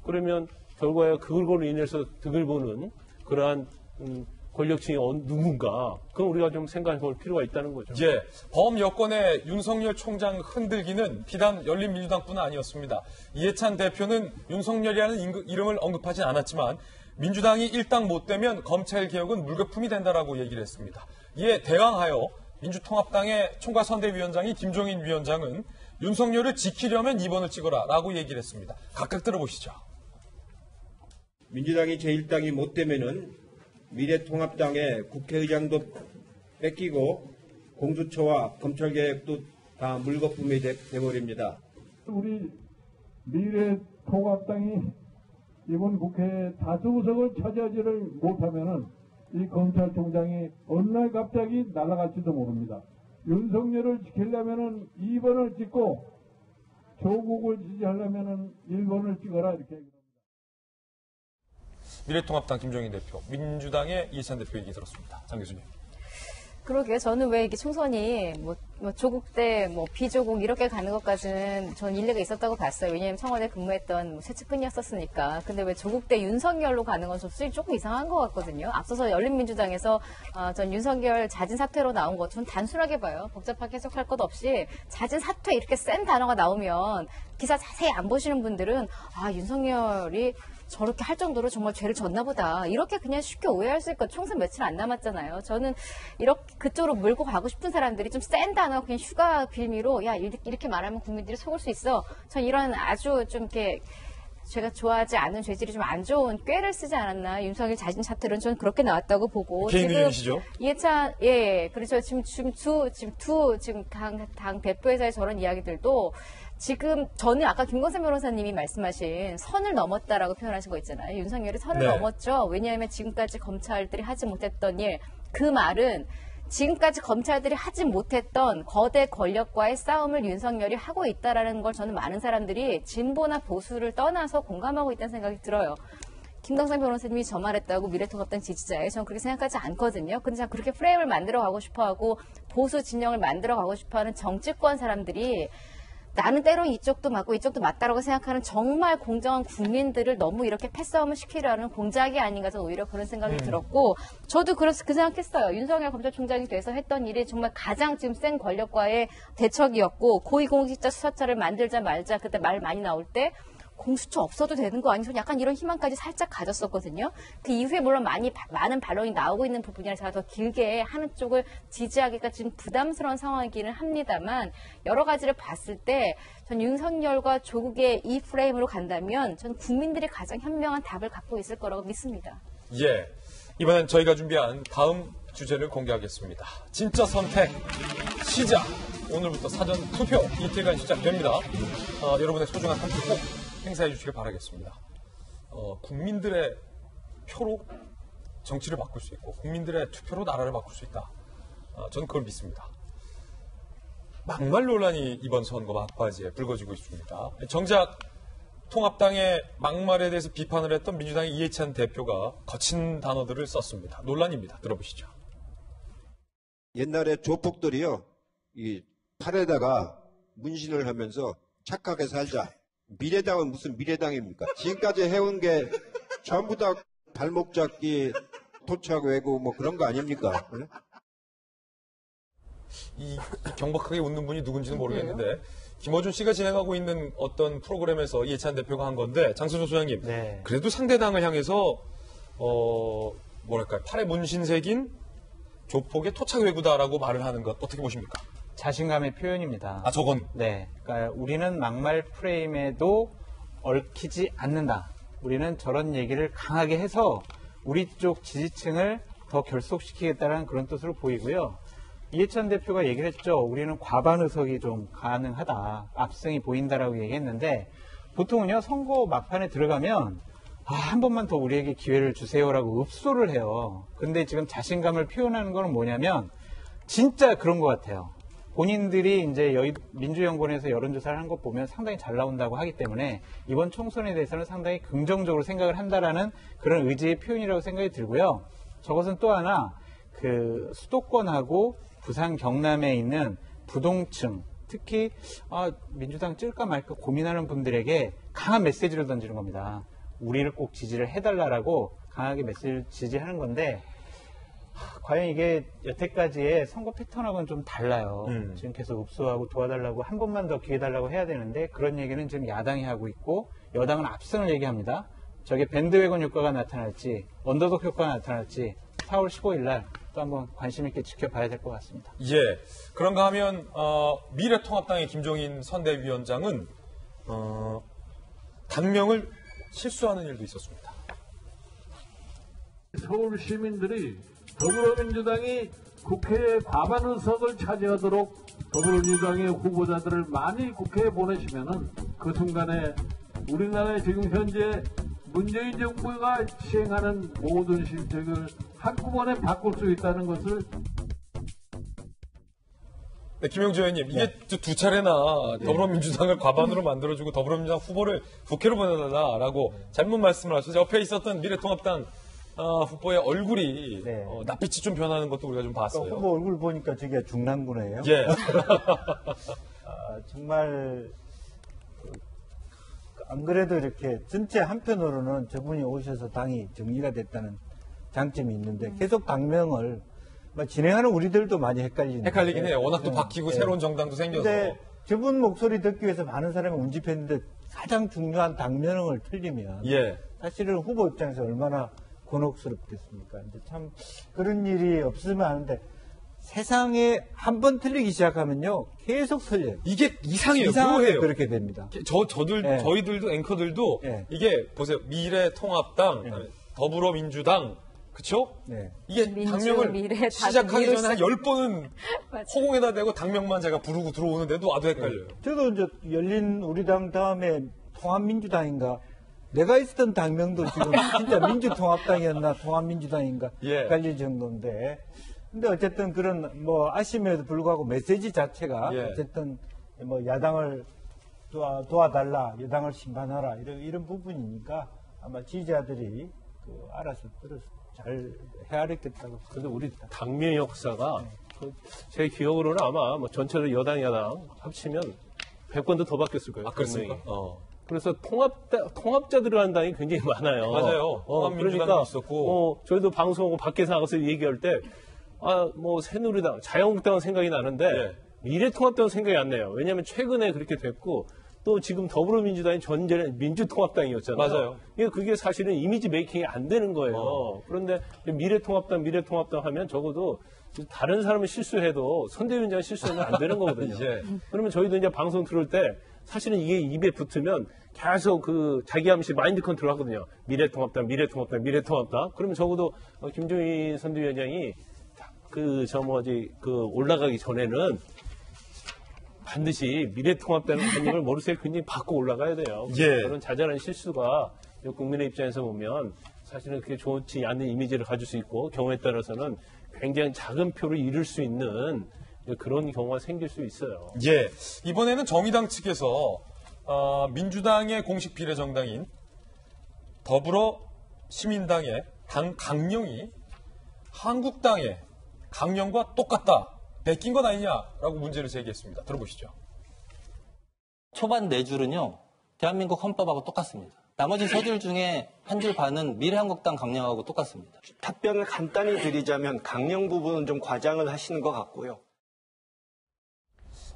그러면 결과에 그걸로 인해서 득을 보는 그러한 권력층이 누군가 그건 우리가 좀 생각해 볼 필요가 있다는 거죠. 예, 범여권의 윤석열 총장 흔들기는 비단 열린민주당뿐 아니었습니다. 이해찬 대표는 윤석열이라는 이름을 언급하진 않았지만 민주당이 일당 못 되면 검찰개혁은 물거품이 된다라고 얘기를 했습니다. 이에 대항하여 민주통합당의 총괄선대위원장인 김종인 위원장은 윤석열을 지키려면 2번을 찍어라 라고 얘기를 했습니다. 각각 들어보시죠. 민주당이 제1당이 못 되면은 미래통합당의 국회의장도 뺏기고 공수처와 검찰개혁도 다 물거품이 돼버립니다. 우리 미래통합당이 이번 국회에 다수석을 차지하지를 못하면은 이 검찰총장이 어느 날 갑자기 날아갈지도 모릅니다. 윤석열을 지키려면은 2번을 찍고 조국을 지지하려면은 1번을 찍어라 이렇게. 미래통합당 김종인 대표, 민주당의 이해찬 대표 얘기 들었습니다. 장 교수님. 그러게요. 저는 왜 이게 총선이 뭐 조국 대 비조국 이렇게 가는 것까지는 전 일리가 있었다고 봤어요. 왜냐하면 청와대 근무했던 최측근이었었으니까. 근데 왜 조국 대 윤석열로 가는 건 수준이 조금 이상한 것 같거든요. 앞서서 열린민주당에서 전 윤석열 자진 사퇴로 나온 것 전 단순하게 봐요. 복잡하게 해석할 것 없이 자진 사퇴 이렇게 센 단어가 나오면 기사 자세히 안 보시는 분들은 윤석열이 저렇게 할 정도로 정말 죄를 졌나 보다. 이렇게 그냥 쉽게 오해할 수 있고 총선 며칠 안 남았잖아요. 저는 이렇게 그쪽으로 몰고 가고 싶은 사람들이 좀 센 단어 그냥 휴가 빌미로 이렇게 말하면 국민들이 속을 수 있어. 전 이런 아주 좀 이렇게 제가 좋아하지 않은 죄질이 좀 안 좋은 꾀를 쓰지 않았나. 윤석열 자진 사퇴는 저는 그렇게 나왔다고 보고. 개인 의견이시죠? 이해찬 그렇죠. 지금 당 대표에서의 저런 이야기들도 지금 저는 아까 김건세 변호사님이 말씀하신 선을 넘었다라고 표현하신 거 있잖아요. 윤석열이 선을 넘었죠. 왜냐하면 지금까지 검찰들이 하지 못했던 일, 그 말은 지금까지 검찰들이 하지 못했던 거대 권력과의 싸움을 윤석열이 하고 있다라는 걸 저는 많은 사람들이 진보나 보수를 떠나서 공감하고 있다는 생각이 들어요. 김덕상 변호사님이 저 말했다고 미래통합당 지지자예요. 저는 그렇게 생각하지 않거든요. 근데 참 그렇게 프레임을 만들어가고 싶어하고 보수 진영을 만들어가고 싶어하는 정치권 사람들이 나는 때로 이쪽도 맞고 이쪽도 맞다라고 생각하는 정말 공정한 국민들을 너무 이렇게 패싸움을 시키려는 공작이 아닌가 저는 오히려 그런 생각이 들었고 저도 그래서 그 생각했어요. 윤석열 검찰총장이 돼서 했던 일이 정말 가장 지금 센 권력과의 대척이었고 고위공직자 수사처를 만들자 말자 그때 말 많이 나올 때 공수처 없어도 되는 거 아니죠? 약간 이런 희망까지 살짝 가졌었거든요. 그 이후에 물론 많은 반론이 나오고 있는 부분이라 제가 더 길게 하는 쪽을 지지하기가 지금 부담스러운 상황이기는 합니다만 여러 가지를 봤을 때 전 윤석열과 조국의 이 프레임으로 간다면 전 국민들이 가장 현명한 답을 갖고 있을 거라고 믿습니다. 예. 이번엔 저희가 준비한 다음 주제를 공개하겠습니다. 진짜 선택 시작! 오늘부터 사전 투표 이틀간 시작됩니다. 여러분의 소중한 한 표 꼭 행사해 주시길 바라겠습니다. 국민들의 표로 정치를 바꿀 수 있고 국민들의 투표로 나라를 바꿀 수 있다. 저는 그걸 믿습니다. 막말 논란이 이번 선거 막바지에 불거지고 있습니다. 정작 통합당의 막말에 대해서 비판을 했던 민주당의 이해찬 대표가 거친 단어들을 썼습니다. 논란입니다. 들어보시죠. 옛날에 조폭들이요, 이 팔에다가 문신을 하면서 착하게 살자. 미래당은 무슨 미래당입니까? 지금까지 해온 게 전부 다 발목 잡기, 토착 외고 뭐 그런 거 아닙니까? 네? 이 경박하게 웃는 분이 누군지는 모르겠는데 김어준 씨가 진행하고 있는 어떤 프로그램에서 이해찬 대표가 한 건데 장승조 소장님, 네. 그래도 상대당을 향해서 뭐랄까요, 팔에 문신 새긴 조폭의 토착 외구다라고 말을 하는 것 어떻게 보십니까? 자신감의 표현입니다. 저건. 네. 그러니까 우리는 막말 프레임에도 얽히지 않는다. 우리는 저런 얘기를 강하게 해서 우리 쪽 지지층을 더 결속시키겠다는 그런 뜻으로 보이고요. 이해찬 대표가 얘기를 했죠. 우리는 과반 의석이 좀 가능하다. 압승이 보인다라고 얘기했는데 보통은요, 선거 막판에 들어가면 한 번만 더 우리에게 기회를 주세요라고 읍소를 해요. 근데 지금 자신감을 표현하는 건 뭐냐면 진짜 그런 것 같아요. 본인들이 이제 민주연구원에서 여론조사를 한 것 보면 상당히 잘 나온다고 하기 때문에 이번 총선에 대해서는 상당히 긍정적으로 생각을 한다라는 그런 의지의 표현이라고 생각이 들고요. 저것은 또 하나 그 수도권하고 부산 경남에 있는 부동층, 특히 민주당 찔까 말까 고민하는 분들에게 강한 메시지를 던지는 겁니다. 우리를 꼭 지지를 해달라고 강하게 메시지를 지지하는 건데 과연 이게 여태까지의 선거 패턴하고는 좀 달라요. 지금 계속 읍소하고 도와달라고 한 번만 더 기회 달라고 해야 되는데 그런 얘기는 지금 야당이 하고 있고 여당은 압승을 얘기합니다. 저게 밴드웨건 효과가 나타날지 언더독 효과가 나타날지 4월 15일 날 또 한번 관심 있게 지켜봐야 될 것 같습니다. 예. 그런가 하면 미래통합당의 김종인 선대위원장은 당명을 실수하는 일도 있었습니다. 서울 시민들이 더불어민주당이 국회에 과반 의석을 차지하도록 더불어민주당의 후보자들을 많이 국회에 보내시면은 그 순간에 우리나라의 지금 현재 문재인 정부가 시행하는 모든 실책을 한꺼번에 바꿀 수 있다는 것을. 네, 김영주 의원님, 이게 두 차례나 더불어민주당을 과반으로 만들어주고 더불어민주당 후보를 국회로 보내달라라고 잘못 말씀을 하셔서 옆에 있었던 미래통합당 후보의 얼굴이 낯빛이 좀 변하는 것도 우리가 좀 봤어요. 후보 얼굴 보니까 저게 중랑구네요. 예. 정말 안 그래도 이렇게 전체 한편으로는 저분이 오셔서 당이 정리가 됐다는 장점이 있는데 계속 당명을 진행하는 우리들도 많이 헷갈리긴 해요. 워낙 또 바뀌고 새로운 정당도 생겨서. 근데 저분 목소리 듣기 위해서 많은 사람이 운집했는데 가장 중요한 당명을 틀리면 사실은 후보 입장에서 얼마나 곤혹스럽겠습니까? 이제 참 그런 일이 없으면 하는데 세상에 한 번 틀리기 시작하면요 계속 틀려요. 이게 이상해요. 이상하게 그렇게 됩니다. 저희들도 앵커들도 이게 보세요. 미래통합당, 더불어민주당, 그렇죠? 이게 당명을 시작하기 전에 한 10번은 허공에다 대고 당명만 제가 부르고 들어오는데도 와도 헷갈려요. 저도 이제 열린 우리당 다음에 통합민주당인가 내가 있었던 당명도 지금 진짜 민주통합당이었나 통합민주당인가 헷갈릴 정도인데 근데 어쨌든 그런 아쉬움에도 불구하고 메시지 자체가 어쨌든 야당을 도와달라, 여당을 심판하라 이런 부분이니까 아마 지지자들이 알아서 잘 헤아렸겠다고. 근데 우리 당내 역사가 제 기억으로는 아마 뭐 전체로 여당 합치면 100번도 더 바뀌었을 거예요. 아, 그렇습니까? 그래서 통합자들을 한 당이 굉장히 많아요. 맞아요. 통합민주당도 그러니까 있었고. 저희도 방송하고 밖에서 나가서 얘기할 때 뭐 새누리당, 자유한국당은 생각이 나는데 예. 미래통합당은 생각이 안 나요. 왜냐하면 최근에 그렇게 됐고 또 지금 더불어민주당이 전제는 민주통합당이었잖아요. 맞아요. 그게 사실은 이미지 메이킹이 안 되는 거예요. 그런데 미래통합당 하면 적어도 다른 사람은 실수해도 선대위원장 실수하면 안 되는 거거든요. 예. 그러면 저희도 이제 방송 들을 때 사실은 이게 입에 붙으면 계속 자기 하면서 마인드 컨트롤 하거든요. 미래통합당. 그러면 적어도 김종인 선대위원장이 올라가기 전에는 반드시 미래통합당의 개념을 머릿속에 굉장히 바꿔 올라가야 돼요. 예. 그런 자잘한 실수가 국민의 입장에서 보면 사실은 그게 좋지 않은 이미지를 가질 수 있고 경우에 따라서는 굉장히 작은 표를 잃을 수 있는 그런 경우가 생길 수 있어요. 예. 이번에는 정의당 측에서 민주당의 공식 비례정당인 더불어시민당의 강령이 한국당의 강령과 똑같다. 베낀 것 아니냐라고 문제를 제기했습니다. 들어보시죠. 초반 4줄은요. 대한민국 헌법하고 똑같습니다. 나머지 3줄 중에 한 줄 반은 미래한국당 강령하고 똑같습니다. 답변을 간단히 드리자면 강령 부분은 좀 과장을 하시는 것 같고요.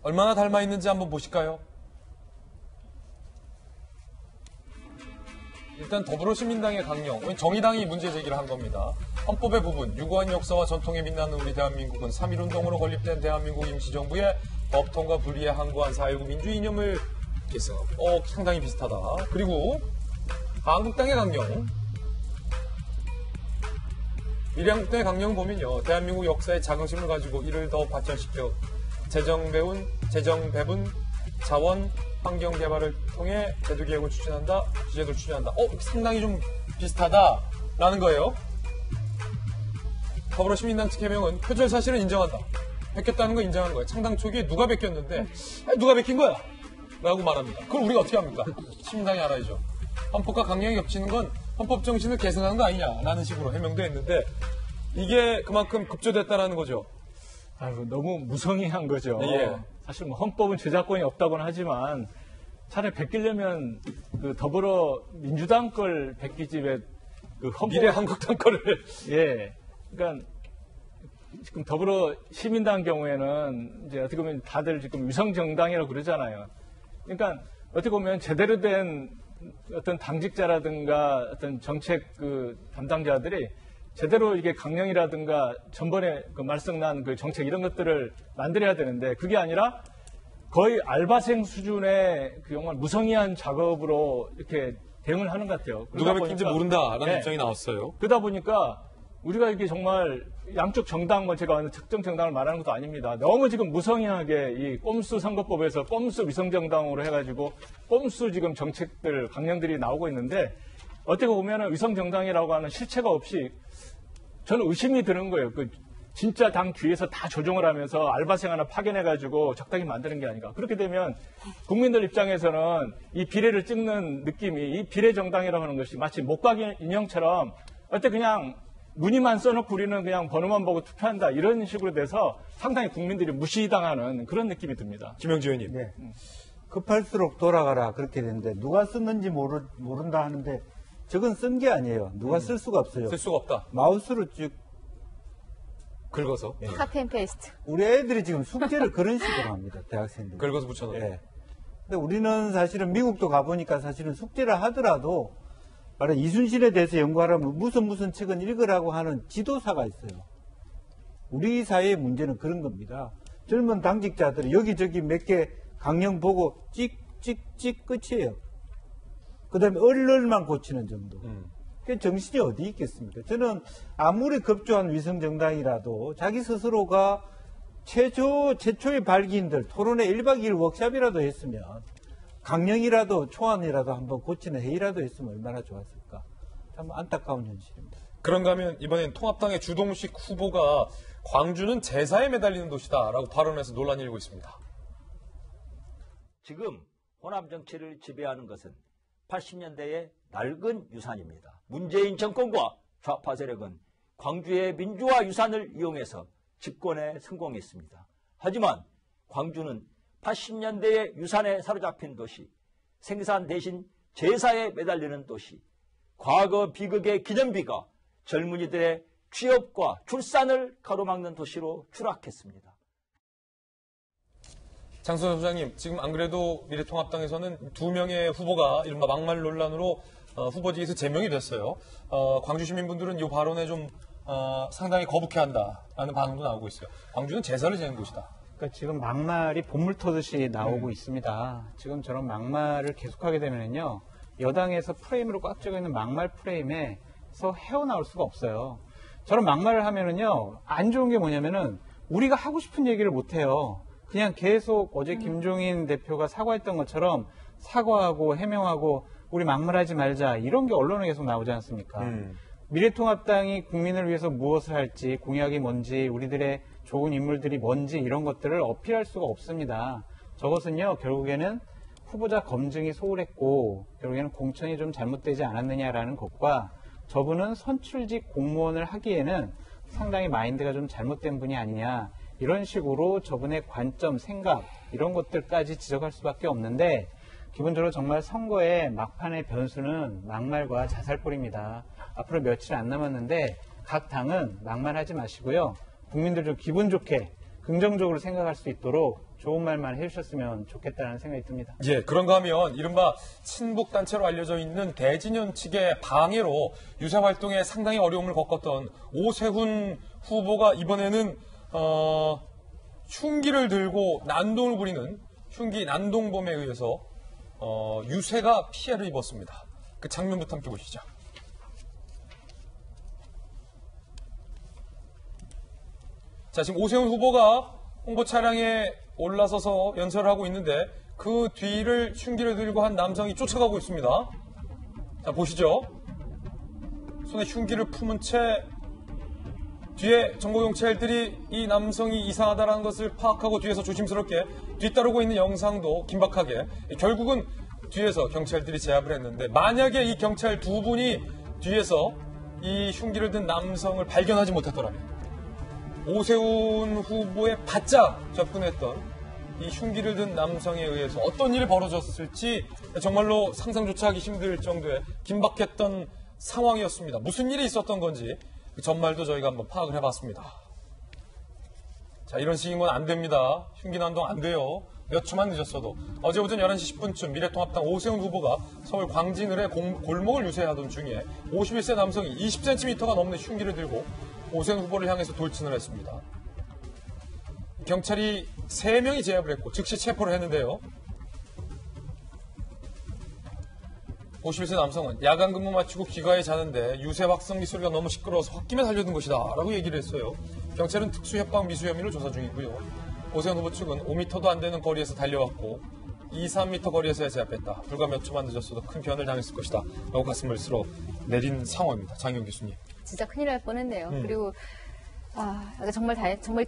얼마나 닮아 있는지 한번 보실까요? 일단 더불어시민당의 강령, 정의당이 문제 제기를 한 겁니다. 헌법의 부분, 유구한 역사와 전통에 빛나는 우리 대한민국은 3.1운동으로 건립된 대한민국 임시정부의 법통과 불의에 항거한 4.19 민주 이념을 계승하고 상당히 비슷하다. 그리고 한국당의 강령, 미래한국당의 강령 보면요. 대한민국 역사의 자긍심을 가지고 이를 더 발전시켜 재정배분, 자원, 환경 개발을 통해 제도 개혁을 추진한다, 지제도를 추진한다. 상당히 좀 비슷하다라는 거예요. 더불어시민당 측 해명은 표절 사실은 인정한다. 베꼈다는 거 인정한 거예요. 창당 초기에 누가 베꼈는데 누가 베낀 거야? 라고 말합니다. 그걸 우리가 어떻게 합니까? 시민당이 알아야죠. 헌법과 강령이 겹치는 건 헌법 정신을 계승하는 거 아니냐라는 식으로 해명도 했는데 이게 그만큼 급조됐다라는 거죠. 너무 무성의한 거죠. 예. 사실 뭐 헌법은 저작권이 없다고는 하지만 차라리 베끼려면 더불어민주당 걸 베끼지 왜 헌법 미래한국당 거를 예. 그러니까 지금 더불어시민당 경우에는 이제 어떻게 보면 다들 지금 위성정당이라고 그러잖아요. 그러니까 어떻게 보면 제대로 된 어떤 당직자라든가 어떤 정책 담당자들이 제대로 이게 강령이라든가 전번에 말썽난 정책 이런 것들을 만들어야 되는데 그게 아니라 거의 알바생 수준의 정말 무성의한 작업으로 이렇게 대응을 하는 것 같아요. 누가 베낀지 모른다라는 입장이 나왔어요. 그러다 보니까 우리가 이게 정말 양쪽 정당, 제가 어느 특정 정당을 말하는 것도 아닙니다. 너무 지금 무성의하게 이 꼼수 선거법에서 꼼수 위성정당으로 해가지고 꼼수 지금 정책들, 강령들이 나오고 있는데 어떻게 보면은 위성정당이라고 하는 실체가 없이 저는 의심이 드는 거예요. 진짜 당 뒤에서 다 조종을 하면서 알바생 하나 파견해가지고 적당히 만드는 게 아닌가. 그렇게 되면 국민들 입장에서는 이 비례를 찍는 느낌이 이 비례정당이라고 하는 것이 마치 목박 인형처럼 어때 그냥 무늬만 써놓고 우리는 그냥 번호만 보고 투표한다. 이런 식으로 돼서 상당히 국민들이 무시당하는 그런 느낌이 듭니다. 김영주 의원님. 네. 급할수록 돌아가라 그렇게 되는데 누가 썼는지 모른다 하는데 저건 쓴 게 아니에요. 누가 쓸 수가 없어요. 쓸 수가 없다. 마우스로 쭉 긁어서. 네. 카피 앤 페이스트. 우리 애들이 지금 숙제를 그런 식으로 합니다. 대학생들. 긁어서 붙여넣어. 네. 근데 우리는 사실은 미국도 가보니까 사실은 숙제를 하더라도 바로 이순신에 대해서 연구하려면 무슨 책은 읽으라고 하는 지도사가 있어요. 우리 사회의 문제는 그런 겁니다. 젊은 당직자들이 여기저기 몇 개 강령 보고 찍 끝이에요. 그 다음에 얼얼만 고치는 정도. 그 정신이 어디 있겠습니까? 저는 아무리 급조한 위성정당이라도 자기 스스로가 최초의 발기인들 토론회 1박 2일 워크숍이라도 했으면 강령이라도 초안이라도 한번 고치는 회의라도 했으면 얼마나 좋았을까. 참 안타까운 현실입니다. 그런가 하면 이번엔 통합당의 주동식 후보가 광주는 제사에 매달리는 도시다라고 발언해서 논란이 일고 있습니다. 지금 호남 정치를 지배하는 것은 80년대에 낡은 유산입니다. 문재인 정권과 좌파 세력은 광주의 민주화 유산을 이용해서 집권에 성공했습니다. 하지만 광주는 80년대의 유산에 사로잡힌 도시, 생산 대신 제사에 매달리는 도시, 과거 비극의 기념비가 젊은이들의 취업과 출산을 가로막는 도시로 추락했습니다. 장선호 소장님, 지금 안 그래도 미래통합당에서는 2명의 후보가 이른바 막말 논란으로 후보직에서 제명이 됐어요. 광주 시민분들은 이 발언에 좀 상당히 거북해한다라는 반응도 나오고 있어요. 광주는 제사를 지내는 곳이다. 그러니까 지금 막말이 본물 터듯이 나오고 있습니다. 지금 저런 막말을 계속하게 되면요, 여당에서 프레임으로 꽉 쥐고 있는 막말 프레임에서 헤어나올 수가 없어요. 저런 막말을 하면은요, 안 좋은 게 뭐냐면은 우리가 하고 싶은 얘기를 못 해요. 그냥 계속 어제 김종인 대표가 사과했던 것처럼 사과하고 해명하고 우리 막말하지 말자, 이런 게 언론에 계속 나오지 않습니까? 미래통합당이 국민을 위해서 무엇을 할지, 공약이 뭔지, 우리들의 좋은 인물들이 뭔지, 이런 것들을 어필할 수가 없습니다. 저것은요, 결국에는 후보자 검증이 소홀했고 결국에는 공천이 좀 잘못되지 않았느냐라는 것과, 저분은 선출직 공무원을 하기에는 상당히 마인드가 좀 잘못된 분이 아니냐, 이런 식으로 저분의 관점, 생각, 이런 것들까지 지적할 수밖에 없는데, 기본적으로 정말 선거의 막판의 변수는 막말과 자살골입니다. 앞으로 며칠 안 남았는데 각 당은 막말하지 마시고요, 국민들 좀 기분 좋게 긍정적으로 생각할 수 있도록 좋은 말만 해주셨으면 좋겠다는 생각이 듭니다. 예, 그런가 하면 이른바 친북단체로 알려져 있는 대진연 측의 방해로 유세 활동에 상당히 어려움을 겪었던 오세훈 후보가 이번에는 흉기를 들고 난동을 부리는 흉기 난동범에 의해서 유세가 피해를 입었습니다. 그 장면부터 함께 보시죠. 자, 지금 오세훈 후보가 홍보 차량에 올라서서 연설을 하고 있는데 그 뒤를 흉기를 들고 한 남성이 쫓아가고 있습니다. 자, 보시죠. 손에 흉기를 품은 채 뒤에 정보경찰들이 이 남성이 이상하다는 것을 파악하고 뒤에서 조심스럽게 뒤따르고 있는 영상도 긴박하게, 결국은 뒤에서 경찰들이 제압을 했는데, 만약에 이 경찰 2분이 뒤에서 이 흉기를 든 남성을 발견하지 못했더라면 오세훈 후보에 바짝 접근했던 이 흉기를 든 남성에 의해서 어떤 일이 벌어졌을지 정말로 상상조차 하기 힘들 정도의 긴박했던 상황이었습니다. 무슨 일이 있었던 건지 그 전말도 저희가 한번 파악을 해봤습니다. 자, 이런 식인 건 안 됩니다. 흉기 난동 안 돼요. 몇 초만 늦었어도. 어제 오전 11시 10분쯤 미래통합당 오세훈 후보가 서울 광진을의 골목을 유세하던 중에 51세 남성이 20cm가 넘는 흉기를 들고 오세훈 후보를 향해서 돌진을 했습니다. 경찰이 3명이 제압을 했고 즉시 체포를 했는데요. 51세 남성은 야간 근무 마치고 귀가해 자는데 유세 확성기 소리가 너무 시끄러워서 홧김에 달려든 것이다 라고 얘기를 했어요. 경찰은 특수협박 미수 혐의로 조사 중이고요. 오세훈 후보 측은 5m도 안 되는 거리에서 달려왔고 2, 3m 거리에서야 제압했다. 불과 몇 초만 늦었어도 큰 변을 당했을 것이다 라고 가슴을 쓸어 내린 상황입니다. 장영 교수님. 진짜 큰일 날 뻔했네요. 그리고 정말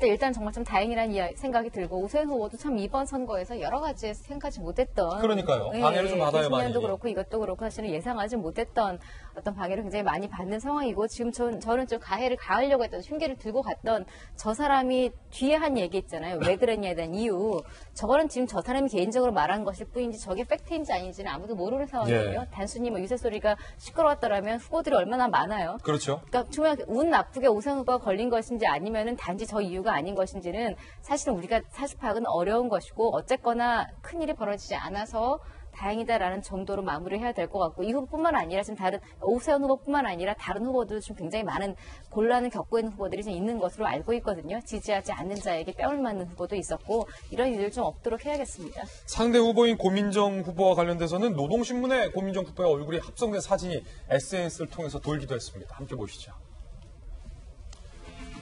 일단 정말 좀 다행이라는 생각이 들고, 오세훈 후보도 참 이번 선거에서 여러 가지 생각하지 못했던, 그러니까요. 방해를 좀 받아요, 많이. 개신년도 그렇고 이것도 그렇고 사실은 예상하지 못했던 어떤 방해를 굉장히 많이 받는 상황이고, 지금 저는 좀 가해를 가하려고 했던, 흉기를 들고 갔던 저 사람이 뒤에 한 얘기 있잖아요. 왜 그랬냐에 대한 이유. 저거는 지금 저 사람이 개인적으로 말한 것일 뿐인지 저게 팩트인지 아닌지는 아무도 모르는 상황이에요. 단순히 유세 소리가 시끄러웠더라면 후보들이 얼마나 많아요. 그렇죠. 그러니까 정말 운 나쁘게 오세훈 후보가 걸린 것인지 아니면은 단지 저 이유가 아닌 것인지는 사실은 우리가 사실 파악은 어려운 것이고, 어쨌거나 큰일이 벌어지지 않아서 다행이다라는 정도로 마무리해야 될 것 같고, 이 후보뿐만 아니라 지금 다른 오세훈 후보뿐만 아니라 다른 후보도 지금 굉장히 많은 곤란을 겪고 있는 후보들이 지금 있는 것으로 알고 있거든요. 지지하지 않는 자에게 뺨을 맞는 후보도 있었고, 이런 일을 좀 없도록 해야겠습니다. 상대 후보인 고민정 후보와 관련돼서는 노동신문에 고민정 후보의 얼굴이 합성된 사진이 SNS를 통해서 돌기도 했습니다. 함께 보시죠.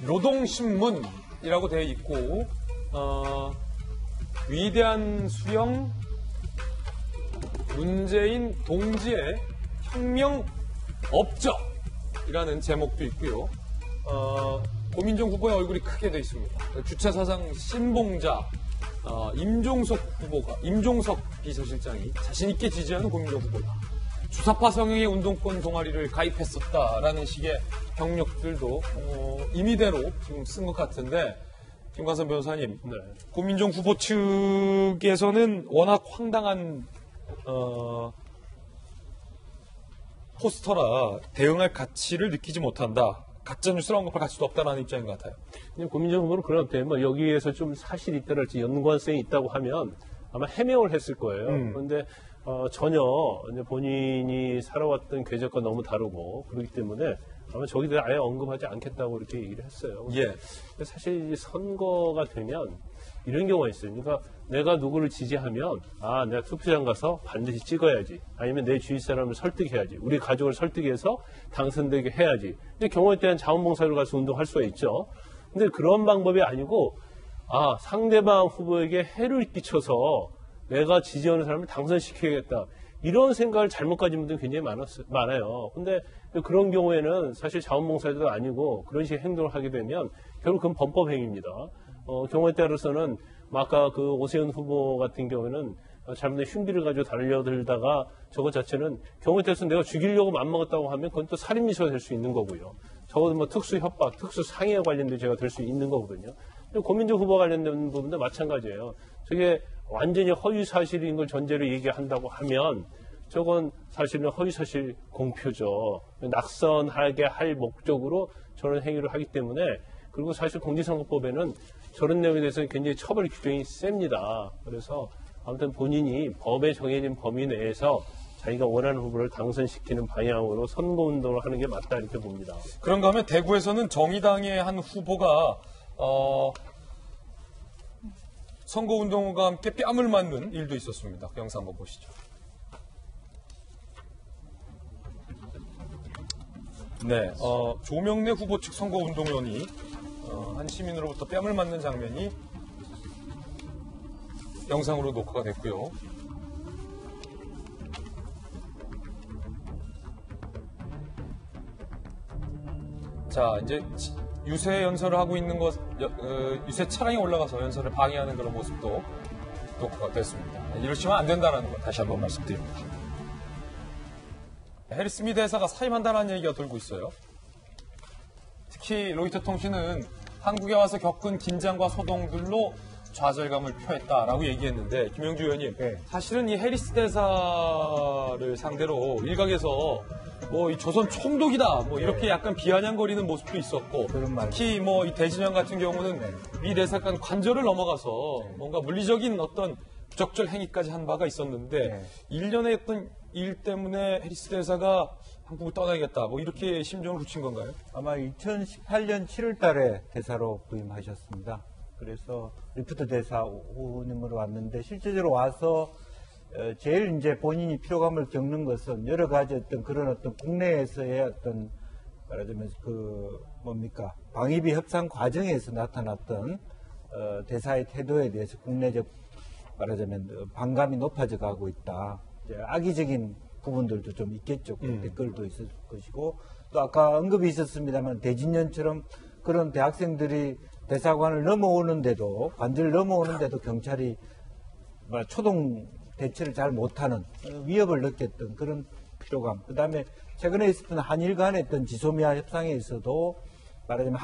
노동신문이라고 되어 있고, 위대한 수령 문재인 동지의 혁명 업적이라는 제목도 있고요. 고민정 후보의 얼굴이 크게 되어 있습니다. 주체사상 신봉자 임종석 비서실장이 자신 있게 지지하는 고민정 후보다. 주사파 성향의 운동권 동아리를 가입했었다라는 식의 경력들도 임의대로 지금 쓴 것 같은데, 김광선 변호사님, 고민정 후보 측에서는 워낙 황당한 포스터라 대응할 가치를 느끼지 못한다. 가짜뉴스를 언급할 가치도 없다라는 입장인 것 같아요. 고민정 후보는 그런 때 뭐 여기에서 좀 사실이 있다랄지 연관성이 있다고 하면 아마 해명을 했을 거예요. 그런데 전혀 이제 본인이 살아왔던 궤적과 너무 다르고 그렇기 때문에 아마 저기 대해 아예 언급하지 않겠다고 이렇게 얘기를 했어요. 예. 사실 선거가 되면 이런 경우가 있어요. 그러니까 내가 누구를 지지하면 내가 투표장 가서 반드시 찍어야지. 아니면 내 주위 사람을 설득해야지. 우리 가족을 설득해서 당선되게 해야지. 근데 경우에 따른 자원봉사를 가서 운동할 수가 있죠. 근데 그런 방법이 아니고 상대방 후보에게 해를 끼쳐서 내가 지지하는 사람을 당선시켜야겠다. 이런 생각을 잘못 가진 분들이 굉장히 많아요. 근데 그런 경우에는 사실 자원봉사도 아니고 그런 식의 행동을 하게 되면 결국 그건 범법행위입니다. 경우에 따라서는 아까 그 오세훈 후보 같은 경우에는 잘못된 흉기를 가지고 달려들다가 저것 자체는 경우에 따라서 내가 죽이려고 맘먹었다고 하면 그건 또 살인미수가 될 수 있는 거고요. 적어도 뭐 특수 협박, 특수 상해와 관련된 죄가 될 수 있는 거거든요. 고민정 후보 관련된 부분도 마찬가지예요. 저게 완전히 허위사실인 걸 전제로 얘기한다고 하면 저건 사실은 허위사실 공표죠. 낙선하게 할 목적으로 저런 행위를 하기 때문에, 그리고 사실 공직선거법에는 저런 내용에 대해서는 굉장히 처벌 규정이 셉니다. 그래서 아무튼 본인이 법에 정해진 범위 내에서 자기가 원하는 후보를 당선시키는 방향으로 선거운동을 하는 게 맞다 이렇게 봅니다. 그런가 하면 대구에서는 정의당의 한 후보가 선거운동과 함께 뺨을 맞는 일도 있었습니다. 그 영상 한번 보시죠. 네, 조명래 후보 측 선거운동위원이 한 시민으로부터 뺨을 맞는 장면이 영상으로 녹화가 됐고요. 자, 이제 유세 연설을 하고 있는 유세 차량에 올라가서 연설을 방해하는 그런 모습도 녹화가 됐습니다. 이러시면 안 된다는 거 다시 한번 말씀드립니다. 해리스 미 대사가 사임한다는 얘기가 돌고 있어요. 특히 로이터 통신은 한국에 와서 겪은 긴장과 소동들로 좌절감을 표했다라고 얘기했는데, 김영주 의원님, 사실은 이 해리스 대사를 상대로 일각에서 뭐 이 조선 총독이다 뭐 이렇게 약간 비아냥거리는 모습도 있었고, 특히 뭐 이 대진영 같은 경우는 미 대사관 관절을 넘어가서 뭔가 물리적인 어떤 부적절 행위까지 한 바가 있었는데, 일련의 어떤 일 때문에 해리스 대사가 한국을 떠나야겠다 뭐 이렇게 심정을 굳힌 건가요? 아마 2018년 7월 달에 대사로 부임하셨습니다. 그래서 리프트 대사 후임으로 왔는데, 실제적으로 와서 제일 이제 본인이 피로감을 겪는 것은 여러 가지 어떤 그런 어떤 국내에서의 어떤 말하자면 방위비 협상 과정에서 나타났던 대사의 태도에 대해서 국내적 말하자면 반감이 높아져 가고 있다. 이제 악의적인 부분들도 좀 있겠죠. 댓글도 있을 것이고, 또 아까 언급이 있었습니다만 대진년처럼 그런 대학생들이 대사관을 넘어오는데도, 관제를 넘어오는데도 경찰이 초동 대처를 잘 못하는 위협을 느꼈던 그런 피로감. 그 다음에 최근에 있었던 한일 간의 어떤 지소미아 협상에 있어도 말하자면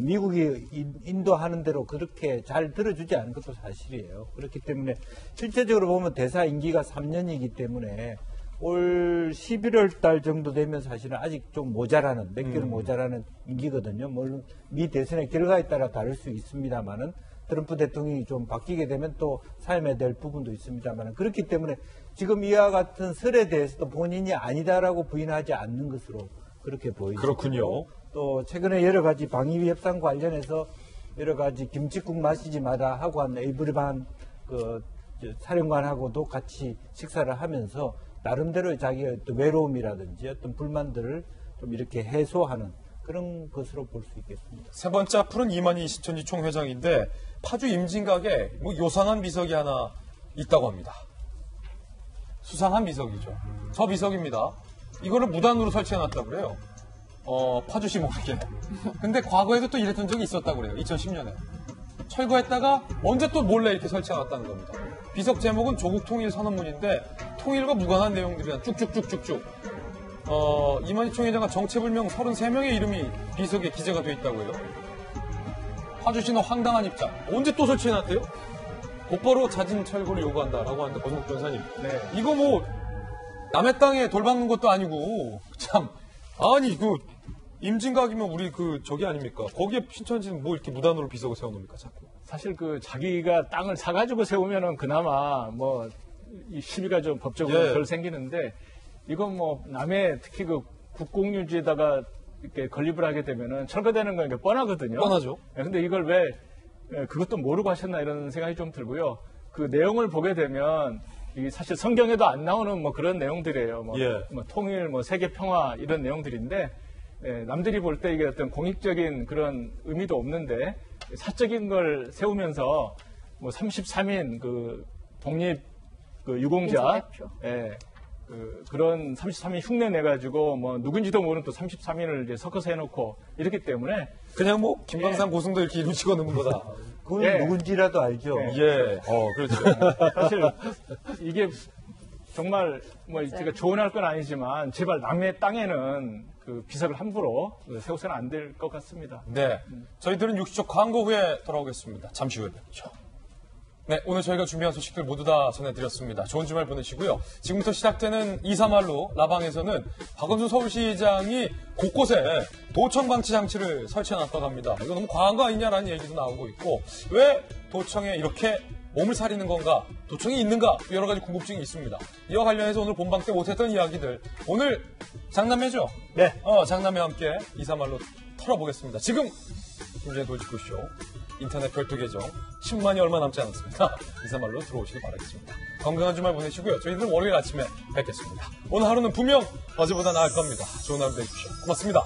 미국이 인도하는 대로 그렇게 잘 들어주지 않은 것도 사실이에요. 그렇기 때문에 실제적으로 보면 대사 임기가 3년이기 때문에 올 11월 달 정도 되면 사실은 아직 좀 모자라는, 몇 개월 모자라는 임기거든요. 물론 미 대선의 결과에 따라 다를 수 있습니다만은, 트럼프 대통령이 좀 바뀌게 되면 또 사임해야 될 부분도 있습니다만, 그렇기 때문에 지금 이와 같은 설에 대해서도 본인이 아니다라고 부인하지 않는 것으로 그렇게 보이죠. 그렇군요. 또 최근에 여러 가지 방위비 협상 관련해서 여러 가지 김칫국 마시지 마라 하고 한 에이브리반 사령관하고도 같이 식사를 하면서 나름대로 자기의 어떤 외로움이라든지 어떤 불만들을 좀 이렇게 해소하는 그런 것으로 볼 수 있겠습니다. 세 번째 앞으로는 이만희 신천지 총회장인데, 파주 임진각에 뭐 요상한 비석이 하나 있다고 합니다. 수상한 비석이죠. 저 비석입니다. 이거를 무단으로 설치해놨다고 그래요. 파주시 모르게. 근데 과거에도 또 이랬던 적이 있었다고 그래요. 2010년에. 철거했다가 언제 또 몰래 이렇게 설치해놨다는 겁니다. 비석 제목은 조국 통일 선언문인데 통일과 무관한 내용들이 쭉쭉쭉쭉쭉. 이만희 총회장과 정체불명 33명의 이름이 비석에 기재가 돼 있다고 해요. 파주시는 황당한 입장. 언제 또 설치해놨대요? 곧바로 자진 철거를 요구한다라고 하는데 권목 변사님. 네. 이거 뭐 남의 땅에 돌 박는 것도 아니고 참 아니 임진각이면 우리 저기 아닙니까? 거기에 신천지는 뭐 이렇게 무단으로 비석을 세워놓습니까? 자꾸. 사실 자기가 땅을 사가지고 세우면은 그나마 뭐 이 시비가 좀 법적으로 덜 생기는데 이건 뭐 남의 특히 국공유지에다가 이렇게 건립을 하게 되면은 철거되는 건 뻔하거든요. 뻔하죠. 근데 이걸 왜 그것도 모르고 하셨나 이런 생각이 좀 들고요. 그 내용을 보게 되면 이게 사실 성경에도 안 나오는 뭐 그런 내용들이에요. 뭐 통일, 뭐 세계 평화 이런 내용들인데 남들이 볼 때 이게 어떤 공익적인 그런 의미도 없는데 사적인 걸 세우면서 뭐 33인 독립 유공자, 그런 33인 흉내 내가지고 뭐 누군지도 모르는 또 33인을 이제 섞어서 해놓고 이렇기 때문에 그냥 뭐 김광산 고승도 이렇게 이름 찍어 넣는 거다. 그건 누군지라도 알죠. 그렇죠. 사실 이게 정말 뭐 제가 조언할 건 아니지만 제발 남의 땅에는 비석을 함부로 세워서는 안 될 것 같습니다. 네, 저희들은 60초 광고 후에 돌아오겠습니다. 잠시 후에 뵙죠. 네, 오늘 저희가 준비한 소식들 모두 다 전해드렸습니다. 좋은 주말 보내시고요. 지금부터 시작되는 2, 3할로 라방에서는 박원순 서울시장이 곳곳에 도청 방치 장치를 설치해놨다고 합니다. 이거 너무 과한 거 아니냐라는 얘기도 나오고 있고 왜 도청에 이렇게 몸을 사리는 건가, 도청이 있는가 여러 가지 궁금증이 있습니다. 이와 관련해서 오늘 본방 때 못했던 이야기들 오늘 장남매죠? 네. 장남매와 함께 2, 3할로 털어보겠습니다. 지금 문재인 돌직구쇼 인터넷 별도 계정 10만이 얼마 남지 않았습니다. 2, 3할로 들어오시길 바라겠습니다. 건강한 주말 보내시고요. 저희들은 월요일 아침에 뵙겠습니다. 오늘 하루는 분명 어제보다 나을 겁니다. 좋은 하루 되십시오. 고맙습니다.